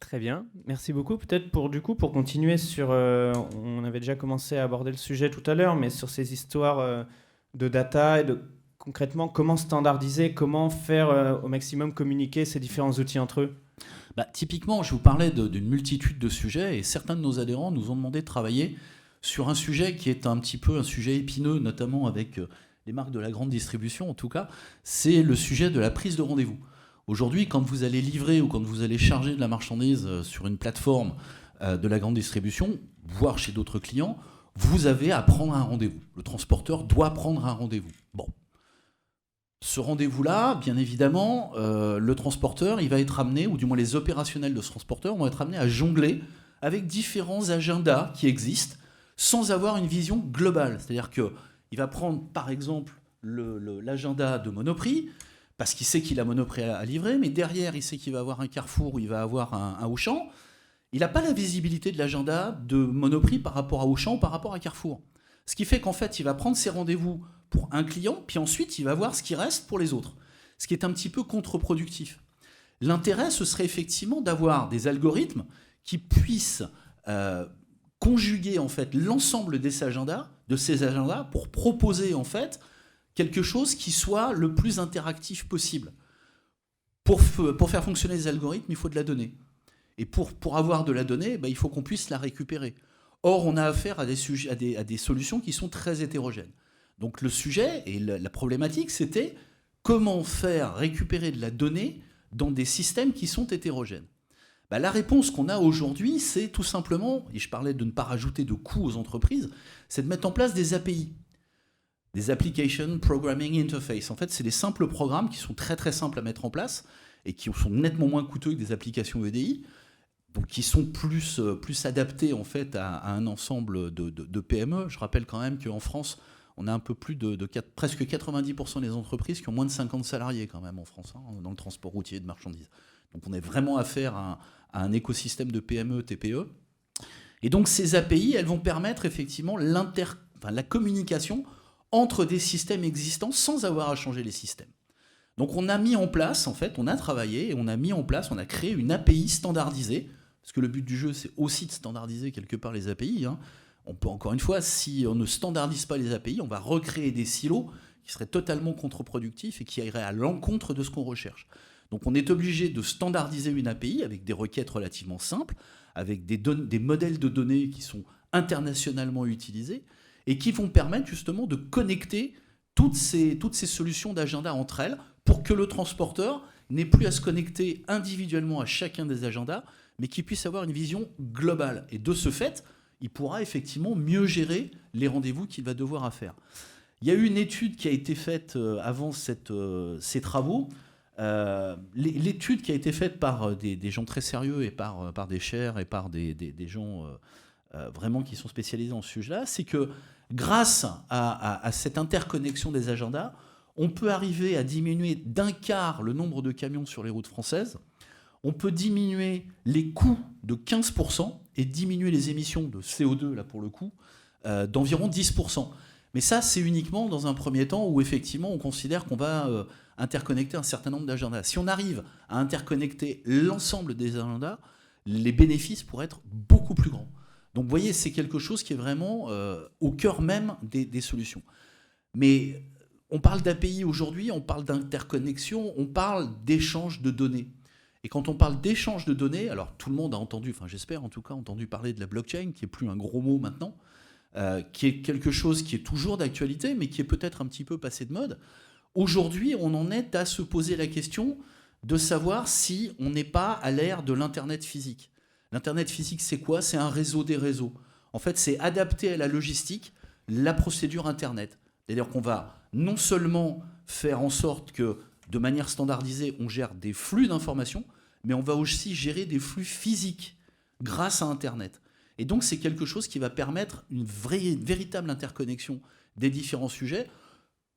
[SPEAKER 1] Très bien, merci beaucoup. Peut-être pour continuer sur... on avait déjà commencé à aborder le sujet tout à l'heure, mais sur ces histoires de data et de concrètement comment standardiser, comment faire au maximum communiquer ces différents outils entre eux.
[SPEAKER 4] Typiquement, je vous parlais d'une multitude de sujets, et certains de nos adhérents nous ont demandé de travailler sur un sujet qui est un petit peu un sujet épineux, notamment avec les marques de la grande distribution en tout cas, c'est le sujet de la prise de rendez-vous. Aujourd'hui, quand vous allez livrer ou quand vous allez charger de la marchandise sur une plateforme de la grande distribution, voire chez d'autres clients, vous avez à prendre un rendez-vous. Le transporteur doit prendre un rendez-vous. Bon. Ce rendez-vous-là, bien évidemment, le transporteur, il va être amené, ou du moins les opérationnels de ce transporteur vont être amenés à jongler avec différents agendas qui existent sans avoir une vision globale. C'est-à-dire qu'il va prendre, par exemple, l'agenda de Monoprix, parce qu'il sait qu'il a Monoprix à livrer, mais derrière, il sait qu'il va avoir un Carrefour ou il va avoir un Auchan. Il n'a pas la visibilité de l'agenda de Monoprix par rapport à Auchan ou par rapport à Carrefour. Ce qui fait qu'en fait, il va prendre ses rendez-vous pour un client, puis ensuite, il va voir ce qui reste pour les autres. Ce qui est un petit peu contre-productif. L'intérêt, ce serait effectivement d'avoir des algorithmes qui puissent conjuguer en fait l'ensemble de ces agendas pour proposer en fait quelque chose qui soit le plus interactif possible. Pour faire fonctionner les algorithmes, il faut de la donnée. Et pour avoir de la donnée, il faut qu'on puisse la récupérer. Or, on a affaire à des solutions qui sont très hétérogènes. Donc le sujet et la problématique, c'était comment faire récupérer de la donnée dans des systèmes qui sont hétérogènes. La réponse qu'on a aujourd'hui, c'est tout simplement, et je parlais de ne pas rajouter de coûts aux entreprises, c'est de mettre en place des API, des Application Programming Interface. En fait, c'est des simples programmes qui sont très très simples à mettre en place et qui sont nettement moins coûteux que des applications EDI, donc qui sont plus adaptés en fait à un ensemble de PME. Je rappelle quand même qu'en France, on a un peu plus de presque 90% des entreprises qui ont moins de 50 salariés quand même en France, dans le transport routier de marchandises. Donc on a vraiment affaire à un écosystème de PME, TPE. Et donc ces API, elles vont permettre effectivement la communication entre des systèmes existants sans avoir à changer les systèmes. Donc on a mis en place, en fait, on a travaillé et on a créé une API standardisée, parce que le but du jeu, c'est aussi de standardiser quelque part les API. On peut, encore une fois, si on ne standardise pas les API, on va recréer des silos qui seraient totalement contre-productifs et qui iraient à l'encontre de ce qu'on recherche. Donc on est obligé de standardiser une API avec des requêtes relativement simples, avec des modèles de données qui sont internationalement utilisés et qui vont permettre justement de connecter toutes ces solutions d'agenda entre elles pour que le transporteur n'ait plus à se connecter individuellement à chacun des agendas, mais qu'il puisse avoir une vision globale. Et de ce fait, il pourra effectivement mieux gérer les rendez-vous qu'il va devoir faire. Il y a eu une étude qui a été faite avant ces travaux. L'étude qui a été faite par des gens très sérieux et par des chairs et par des gens vraiment qui sont spécialisés dans ce sujet-là, c'est que grâce à cette interconnexion des agendas, on peut arriver à diminuer d'un quart le nombre de camions sur les routes françaises, on peut diminuer les coûts de 15% et diminuer les émissions de CO2, là pour le coup, d'environ 10%. Mais ça, c'est uniquement dans un premier temps où effectivement on considère qu'on va interconnecter un certain nombre d'agendas. Si on arrive à interconnecter l'ensemble des agendas, les bénéfices pourraient être beaucoup plus grands. Donc vous voyez, c'est quelque chose qui est vraiment au cœur même des solutions. Mais on parle d'API aujourd'hui, on parle d'interconnexion, on parle d'échange de données. Et quand on parle d'échange de données, alors tout le monde a entendu, enfin j'espère en tout cas, entendu parler de la blockchain, qui n'est plus un gros mot maintenant, qui est quelque chose qui est toujours d'actualité, mais qui est peut-être un petit peu passé de mode. Aujourd'hui, on en est à se poser la question de savoir si on n'est pas à l'ère de l'Internet physique. L'Internet physique, c'est quoi ? C'est un réseau des réseaux. En fait, c'est adapter à la logistique la procédure Internet. C'est-à-dire qu'on va non seulement faire en sorte que, de manière standardisée, on gère des flux d'informations, mais on va aussi gérer des flux physiques grâce à Internet. Et donc, c'est quelque chose qui va permettre une véritable interconnexion des différents sujets.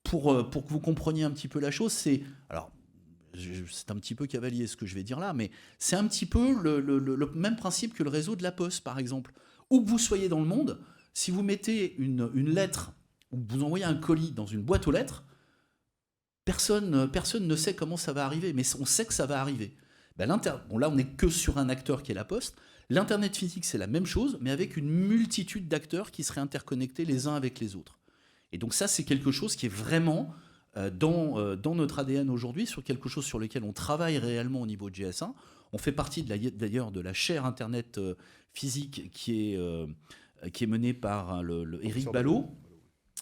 [SPEAKER 4] Pour que vous compreniez un petit peu la chose, c'est un petit peu cavalier ce que je vais dire là, mais c'est un petit peu le même principe que le réseau de la Poste, par exemple. Où que vous soyez dans le monde, si vous mettez une lettre ou vous envoyez un colis dans une boîte aux lettres, personne ne sait comment ça va arriver, mais on sait que ça va arriver. Bon, là, on n'est que sur un acteur qui est la Poste. L'Internet physique, c'est la même chose, mais avec une multitude d'acteurs qui seraient interconnectés les uns avec les autres. Et donc ça, c'est quelque chose qui est vraiment dans notre ADN aujourd'hui, sur quelque chose sur lequel on travaille réellement au niveau de GS1. On fait partie d'ailleurs de la chaire Internet physique qui est menée par Éric Ballot.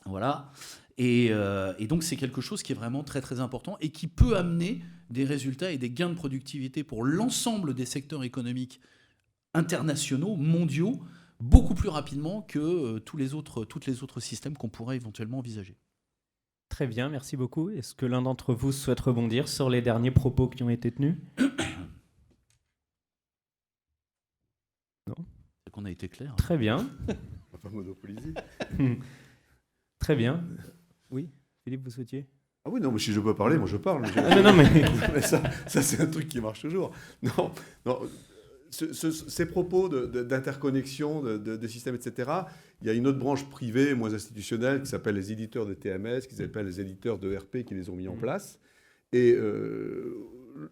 [SPEAKER 4] Voilà. Et donc c'est quelque chose qui est vraiment très très important et qui peut amener des résultats et des gains de productivité pour l'ensemble des secteurs économiques internationaux, mondiaux, beaucoup plus rapidement que tous les autres systèmes qu'on pourrait éventuellement envisager.
[SPEAKER 1] Très bien, merci beaucoup. Est-ce que l'un d'entre vous souhaite rebondir sur les derniers propos qui ont été tenus ? Non ?
[SPEAKER 4] C'est qu'on a été clair.
[SPEAKER 1] Très bien.
[SPEAKER 3] On va pas monopoliser.
[SPEAKER 1] Très bien. Oui, Philippe, vous souhaitiez ?
[SPEAKER 3] Ah oui, non, mais si je peux parler, moi je parle.
[SPEAKER 1] Non, mais...
[SPEAKER 3] Mais ça c'est un truc qui marche toujours. Non. Ces propos d'interconnexion, de systèmes, etc., il y a une autre branche privée, moins institutionnelle, qui s'appelle les éditeurs de TMS, qui s'appelle les éditeurs de RP qui les ont mis en place. Et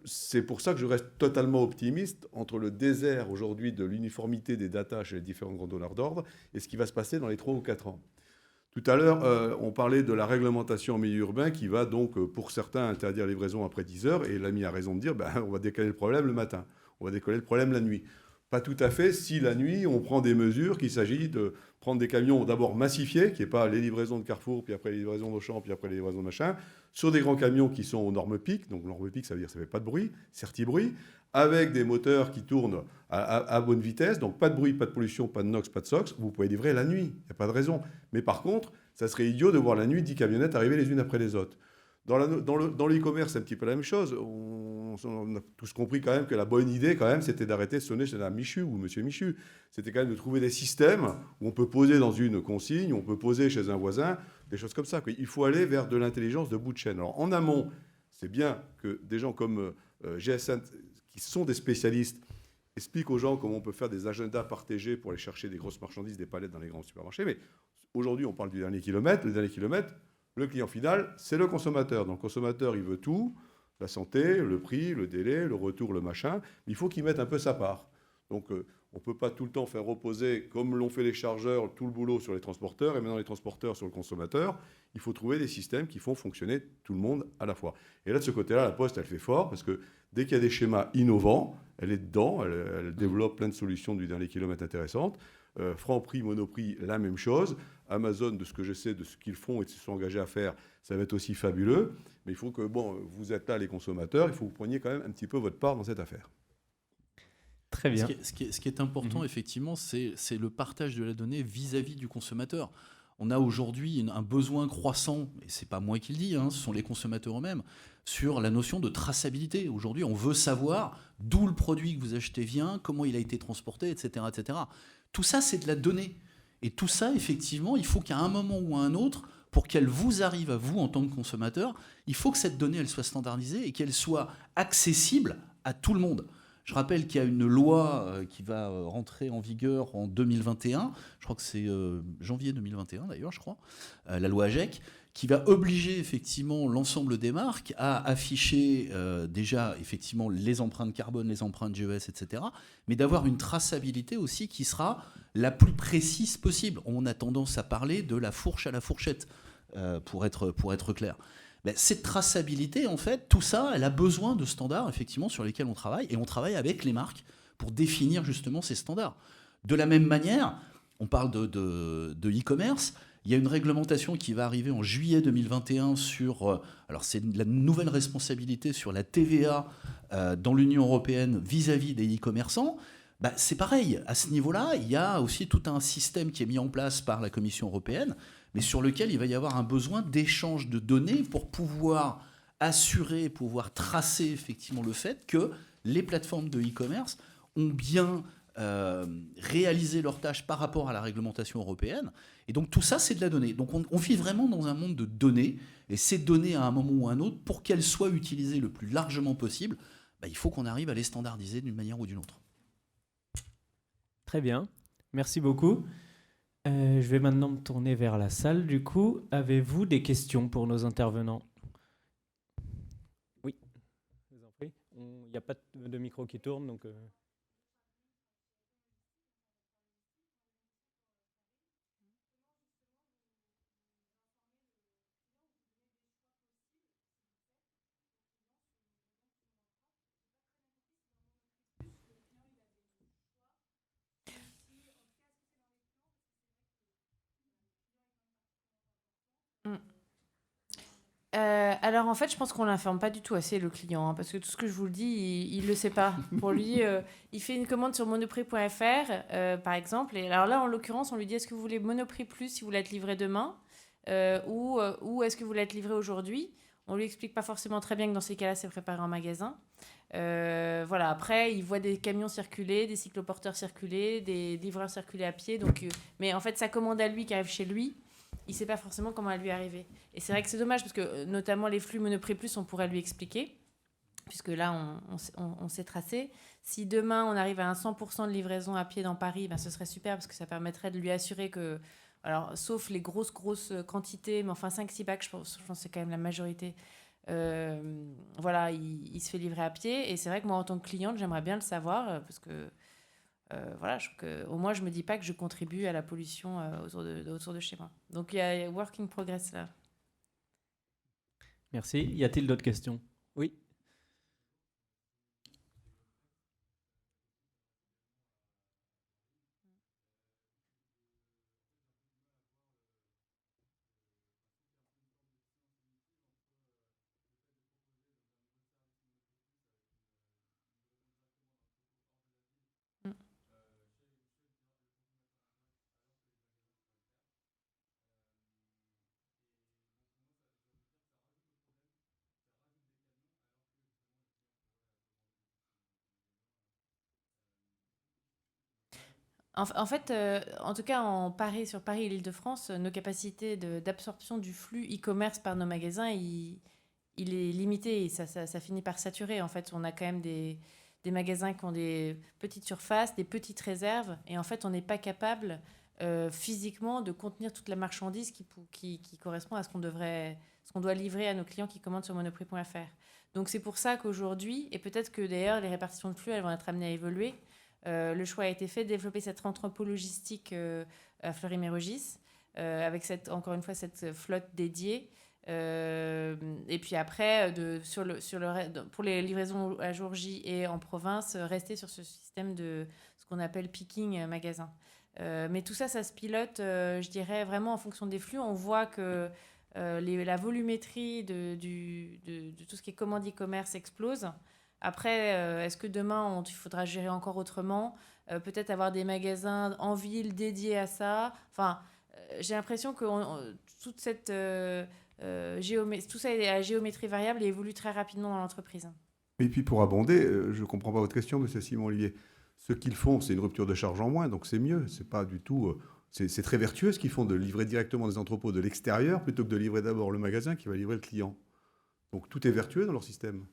[SPEAKER 3] c'est pour ça que je reste totalement optimiste entre le désert aujourd'hui de l'uniformité des datas chez les différents grands donneurs d'ordre et ce qui va se passer dans les 3 ou 4 ans. Tout à l'heure, on parlait de la réglementation en milieu urbain qui va donc, pour certains, interdire les livraisons après 10 heures. Et l'ami a raison de dire, on va décaler le problème le matin. On va décoller le problème la nuit. Pas tout à fait si la nuit, on prend des mesures, qu'il s'agit de prendre des camions d'abord massifiés, qui n'est pas les livraisons de Carrefour, puis après les livraisons d'Auchan, puis après les livraisons de machin, sur des grands camions qui sont aux normes pic. Donc normes pic, ça veut dire que ça ne fait pas de bruit, certi-bruit, avec des moteurs qui tournent à bonne vitesse. Donc pas de bruit, pas de pollution, pas de NOx, pas de SOx. Vous pouvez livrer la nuit, il n'y a pas de raison. Mais par contre, ça serait idiot de voir la nuit 10 camionnettes arriver les unes après les autres. Dans le e-commerce, c'est un petit peu la même chose. On a tous compris quand même que la bonne idée, quand même, c'était d'arrêter de sonner chez Mme Michu ou Monsieur Michu. C'était quand même de trouver des systèmes où on peut poser dans une consigne, où on peut poser chez un voisin, des choses comme ça. Il faut aller vers de l'intelligence de bout de chaîne. Alors, en amont, c'est bien que des gens comme GS1, qui sont des spécialistes, expliquent aux gens comment on peut faire des agendas partagés pour aller chercher des grosses marchandises, des palettes dans les grands supermarchés. Mais aujourd'hui, on parle du dernier kilomètre. Le dernier kilomètre, le client final, c'est le consommateur. Donc le consommateur, il veut tout, la santé, le prix, le délai, le retour, le machin. Mais il faut qu'il mette un peu sa part. Donc on ne peut pas tout le temps faire reposer, comme l'ont fait les chargeurs, tout le boulot sur les transporteurs et maintenant les transporteurs sur le consommateur. Il faut trouver des systèmes qui font fonctionner tout le monde à la fois. Et là, de ce côté-là, la Poste, elle fait fort parce que dès qu'il y a des schémas innovants, elle est dedans, elle développe plein de solutions du dernier kilomètre intéressantes. Franprix, Monoprix, la même chose. Amazon, de ce que je sais, de ce qu'ils font et de ce qu'ils sont engagés à faire, ça va être aussi fabuleux. Mais il faut que, vous êtes là, les consommateurs, il faut que vous preniez quand même un petit peu votre part dans cette affaire.
[SPEAKER 1] Très bien.
[SPEAKER 4] Ce qui est important, effectivement, c'est le partage de la donnée vis-à-vis du consommateur. On a aujourd'hui un besoin croissant, et ce n'est pas moi qui le dis, ce sont les consommateurs eux-mêmes, sur la notion de traçabilité. Aujourd'hui, on veut savoir d'où le produit que vous achetez vient, comment il a été transporté, etc. etc. Tout ça, c'est de la donnée. Et tout ça, effectivement, il faut qu'à un moment ou à un autre, pour qu'elle vous arrive à vous en tant que consommateur, il faut que cette donnée elle soit standardisée et qu'elle soit accessible à tout le monde. Je rappelle qu'il y a une loi qui va rentrer en vigueur en 2021, je crois que c'est janvier 2021 d'ailleurs, je crois, la loi AGEC, qui va obliger effectivement l'ensemble des marques à afficher déjà effectivement les empreintes carbone, les empreintes GES, etc., mais d'avoir une traçabilité aussi qui sera la plus précise possible. On a tendance à parler de la fourche à la fourchette, pour être clair. Ben, cette traçabilité, en fait, tout ça, elle a besoin de standards, effectivement, sur lesquels on travaille, et on travaille avec les marques pour définir justement ces standards. De la même manière, on parle de e-commerce, il y a une réglementation qui va arriver en juillet 2021 sur... alors, c'est la nouvelle responsabilité sur la TVA dans l'Union européenne vis-à-vis des e-commerçants. Ben, c'est pareil, à ce niveau-là, il y a aussi tout un système qui est mis en place par la Commission européenne, mais sur lequel il va y avoir un besoin d'échange de données pour pouvoir assurer, pouvoir tracer effectivement le fait que les plateformes de e-commerce ont bien réalisé leurs tâches par rapport à la réglementation européenne. Et donc tout ça, c'est de la donnée. Donc on vit vraiment dans un monde de données, et ces données, à un moment ou à un autre, pour qu'elles soient utilisées le plus largement possible, bah, il faut qu'on arrive à les standardiser d'une manière ou d'une autre.
[SPEAKER 1] Très bien, merci beaucoup. Je vais maintenant me tourner vers la salle. Du coup, avez-vous des questions pour nos intervenants? Oui, je vous en prie. Il n'y a pas de micro qui tourne, donc...
[SPEAKER 5] Alors en fait, je pense qu'on l'informe pas du tout assez le client, parce que tout ce que je vous le dis, il le sait pas. Pour lui, il fait une commande sur monoprix.fr, par exemple, et alors là, en l'occurrence, on lui dit est-ce que vous voulez Monoprix Plus si vous l'êtes livré demain, ou est-ce que vous l'êtes livré aujourd'hui. On lui explique pas forcément très bien que dans ces cas-là, c'est préparé en magasin. Voilà. Après, il voit des camions circuler, des cycloporteurs circuler, des livreurs circuler à pied. Donc, mais en fait, sa commande à lui qui arrive chez lui, il ne sait pas forcément comment elle lui est arrivée. Et c'est vrai que c'est dommage parce que notamment les flux Monoprix Plus, on pourrait lui expliquer, puisque là, on s'est tracé. Si demain, on arrive à un 100% de livraison à pied dans Paris, ben, ce serait super parce que ça permettrait de lui assurer que, alors, sauf les grosses quantités, mais enfin 5-6 bacs, je pense que c'est quand même la majorité, voilà, il se fait livrer à pied. Et c'est vrai que moi, en tant que cliente, j'aimerais bien le savoir parce que voilà, je trouve que, au moins, je ne me dis pas que je contribue à la pollution autour de chez moi. Donc, il y a work in progress là.
[SPEAKER 1] Merci. Y a-t-il d'autres questions? Oui.
[SPEAKER 5] En fait, en tout cas, sur Paris et l'Île-de-France, nos capacités d'absorption du flux e-commerce par nos magasins, il est limité et ça finit par saturer. En fait, on a quand même des des magasins qui ont des petites surfaces, des petites réserves, et en fait, on n'est pas capable physiquement de contenir toute la marchandise qui correspond à ce qu'on doit livrer à nos clients qui commandent sur monoprix.fr. Donc c'est pour ça qu'aujourd'hui, et peut-être que d'ailleurs les répartitions de flux, elles vont être amenées à évoluer, le choix a été fait de développer cette entrepôt logistique à Fleury-Mérogis, avec encore une fois cette flotte dédiée. Et puis après, pour les livraisons à jour J et en province, rester sur ce système de ce qu'on appelle picking magasin. Mais tout ça, ça se pilote, je dirais, vraiment en fonction des flux. On voit que la volumétrie de tout ce qui est commande e-commerce explose. Après, est-ce que demain, il faudra gérer encore autrement ? Peut-être avoir des magasins en ville dédiés à ça. Enfin, j'ai l'impression que toute cette... tout ça est à géométrie variable et évolue très rapidement dans l'entreprise.
[SPEAKER 3] Et puis pour abonder, je ne comprends pas votre question, monsieur Simon Olivier. Ce qu'ils font, c'est une rupture de charge en moins, donc c'est mieux. C'est pas du tout... c'est très vertueux ce qu'ils font de livrer directement des entrepôts de l'extérieur plutôt que de livrer d'abord le magasin qui va livrer le client. Donc tout est vertueux dans leur système.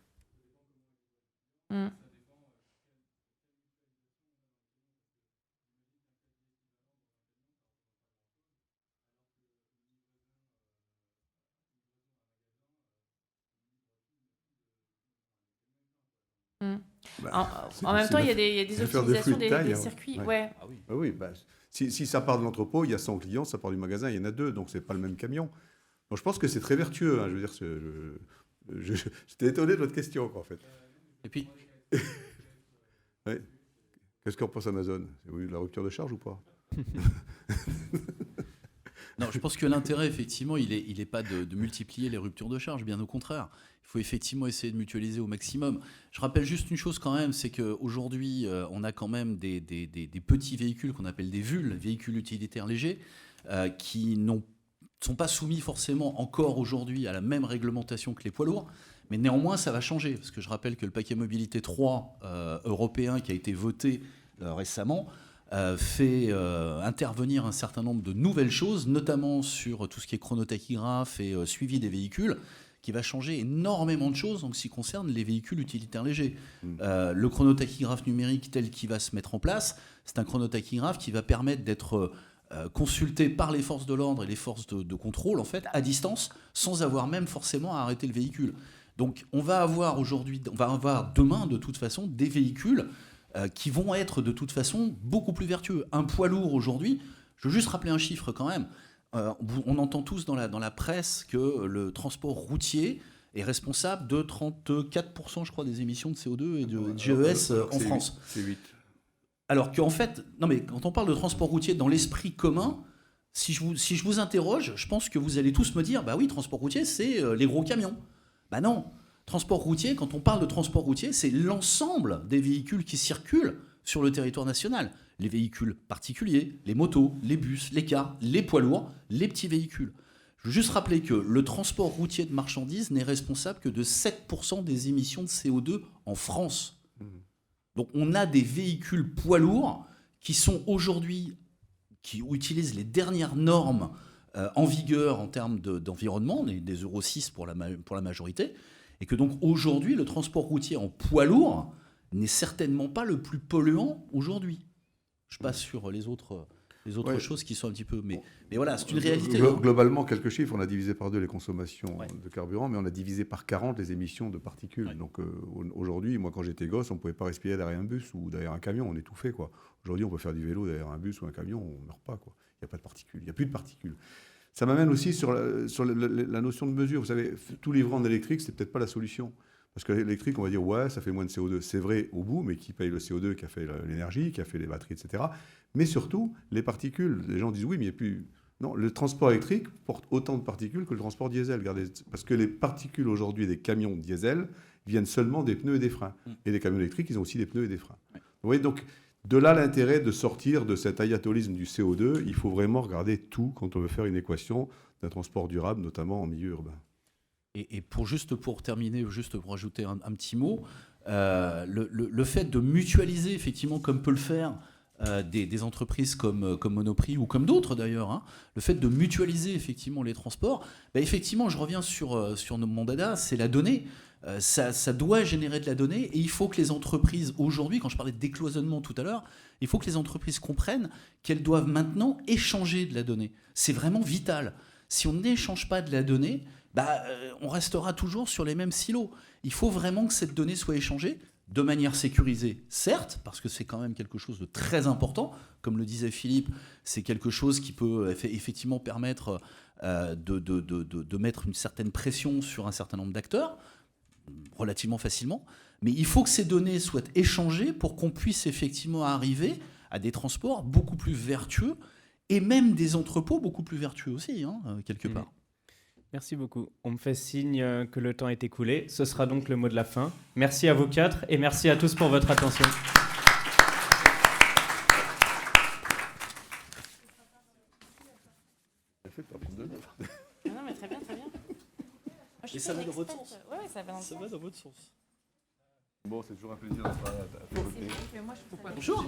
[SPEAKER 5] En même temps, il y a des optimisations des circuits. Ouais.
[SPEAKER 3] Ah oui, si ça part de l'entrepôt, il y a 100 clients, ça part du magasin, il y en a 2, donc c'est pas le même camion. Donc je pense que c'est très vertueux. Hein, je veux dire, j'étais étonné de votre question, quoi, en fait.
[SPEAKER 4] Et puis...
[SPEAKER 3] ouais. Qu'est-ce qu'en pense Amazon ? Oui, la rupture de charge ou pas ?
[SPEAKER 4] Non, je pense que l'intérêt, effectivement, il est pas de multiplier les ruptures de charge, bien au contraire. Il faut effectivement essayer de mutualiser au maximum. Je rappelle juste une chose quand même, c'est qu'aujourd'hui, on a quand même des petits véhicules qu'on appelle des VUL, véhicules utilitaires légers, qui ne sont pas soumis forcément encore aujourd'hui à la même réglementation que les poids lourds. Mais néanmoins, ça va changer, parce que je rappelle que le paquet mobilité 3 européen qui a été voté récemment fait intervenir un certain nombre de nouvelles choses, notamment sur tout ce qui est chronotachygraphe et suivi des véhicules, qui va changer énormément de choses en ce qui concerne les véhicules utilitaires légers. Le chronotachygraphe numérique tel qu'il va se mettre en place, c'est un chronotachygraphe qui va permettre d'être consulté par les forces de l'ordre et les forces de contrôle, en fait, à distance, sans avoir même forcément à arrêter le véhicule. Donc on va avoir demain, de toute façon, des véhicules qui vont être de toute façon beaucoup plus vertueux. Un poids lourd aujourd'hui, je veux juste rappeler un chiffre quand même, on entend tous dans la presse que le transport routier est responsable de 34%, je crois, des émissions de CO2 et de GES en France.
[SPEAKER 3] C'est 8.
[SPEAKER 4] Alors qu'en fait, non mais quand on parle de transport routier dans l'esprit commun, si je vous interroge, je pense que vous allez tous me dire, bah oui, transport routier, c'est les gros camions. Bah non, transport routier, quand on parle de transport routier, c'est l'ensemble des véhicules qui circulent sur le territoire national. Les véhicules particuliers, les motos, les bus, les cars, les poids lourds, les petits véhicules. Je veux juste rappeler que le transport routier de marchandises n'est responsable que de 7% des émissions de CO2 en France. Donc on a des véhicules poids lourds qui sont aujourd'hui, qui utilisent les dernières normes en vigueur en termes d'environnement, des Euro 6 pour la majorité, et que donc aujourd'hui le transport routier en poids lourd n'est certainement pas le plus polluant aujourd'hui. Je passe sur les autres choses qui sont un petit peu... Mais voilà, c'est une réalité.
[SPEAKER 3] Globalement, quelques chiffres, on a divisé par 2 les consommations de carburant, mais on a divisé par 40 les émissions de particules. Ouais. Donc aujourd'hui, moi quand j'étais gosse, on ne pouvait pas respirer derrière un bus ou derrière un camion, on étouffait, quoi. Aujourd'hui, on peut faire du vélo derrière un bus ou un camion, on ne meurt pas, quoi. Il n'y a pas de particules, il n'y a plus de particules. Ça m'amène aussi sur la notion de mesure. Vous savez, tout livrant en électrique, c'est peut-être pas la solution. Parce que l'électrique, on va dire, ouais, ça fait moins de CO2. C'est vrai au bout, mais qui paye le CO2, qui a fait l'énergie, qui a fait les batteries, etc. Mais surtout, les particules. Les gens disent, oui, mais il n'y a plus... Non, le transport électrique porte autant de particules que le transport diesel. Regardez, parce que les particules aujourd'hui des camions diesel viennent seulement des pneus et des freins. Et les camions électriques, ils ont aussi des pneus et des freins. Vous voyez, donc, de là l'intérêt de sortir de cet ayatolisme du CO2. Il faut vraiment regarder tout quand on veut faire une équation d'un transport durable, notamment en milieu urbain.
[SPEAKER 4] Et pour terminer, pour ajouter un petit mot, le fait de mutualiser, effectivement, comme peut le faire des entreprises comme Monoprix ou comme d'autres d'ailleurs, hein, le fait de mutualiser effectivement les transports, effectivement, je reviens sur mon dada, c'est la donnée. Ça doit générer de la donnée et il faut que les entreprises, aujourd'hui, quand je parlais de décloisonnement tout à l'heure, il faut que les entreprises comprennent qu'elles doivent maintenant échanger de la donnée. C'est vraiment vital. Si on n'échange pas de la donnée, on restera toujours sur les mêmes silos. Il faut vraiment que cette donnée soit échangée de manière sécurisée, certes, parce que c'est quand même quelque chose de très important. Comme le disait Philippe, c'est quelque chose qui peut effectivement permettre de mettre une certaine pression sur un certain nombre d'acteurs, relativement facilement. Mais il faut que ces données soient échangées pour qu'on puisse effectivement arriver à des transports beaucoup plus vertueux et même des entrepôts beaucoup plus vertueux aussi, quelque part.
[SPEAKER 1] Merci beaucoup. On me fait signe que le temps est écoulé. Ce sera donc le mot de la fin. Merci à vous 4 et merci à tous pour votre attention.
[SPEAKER 5] Non, mais très bien, très bien. Moi,
[SPEAKER 4] Et ça va dans votre sens.
[SPEAKER 5] Ouais, ça va dans le sens.
[SPEAKER 4] dans votre sens.
[SPEAKER 3] Bon, c'est toujours un plaisir d'être là.
[SPEAKER 5] Moi, je trouve ça
[SPEAKER 4] Bonjour.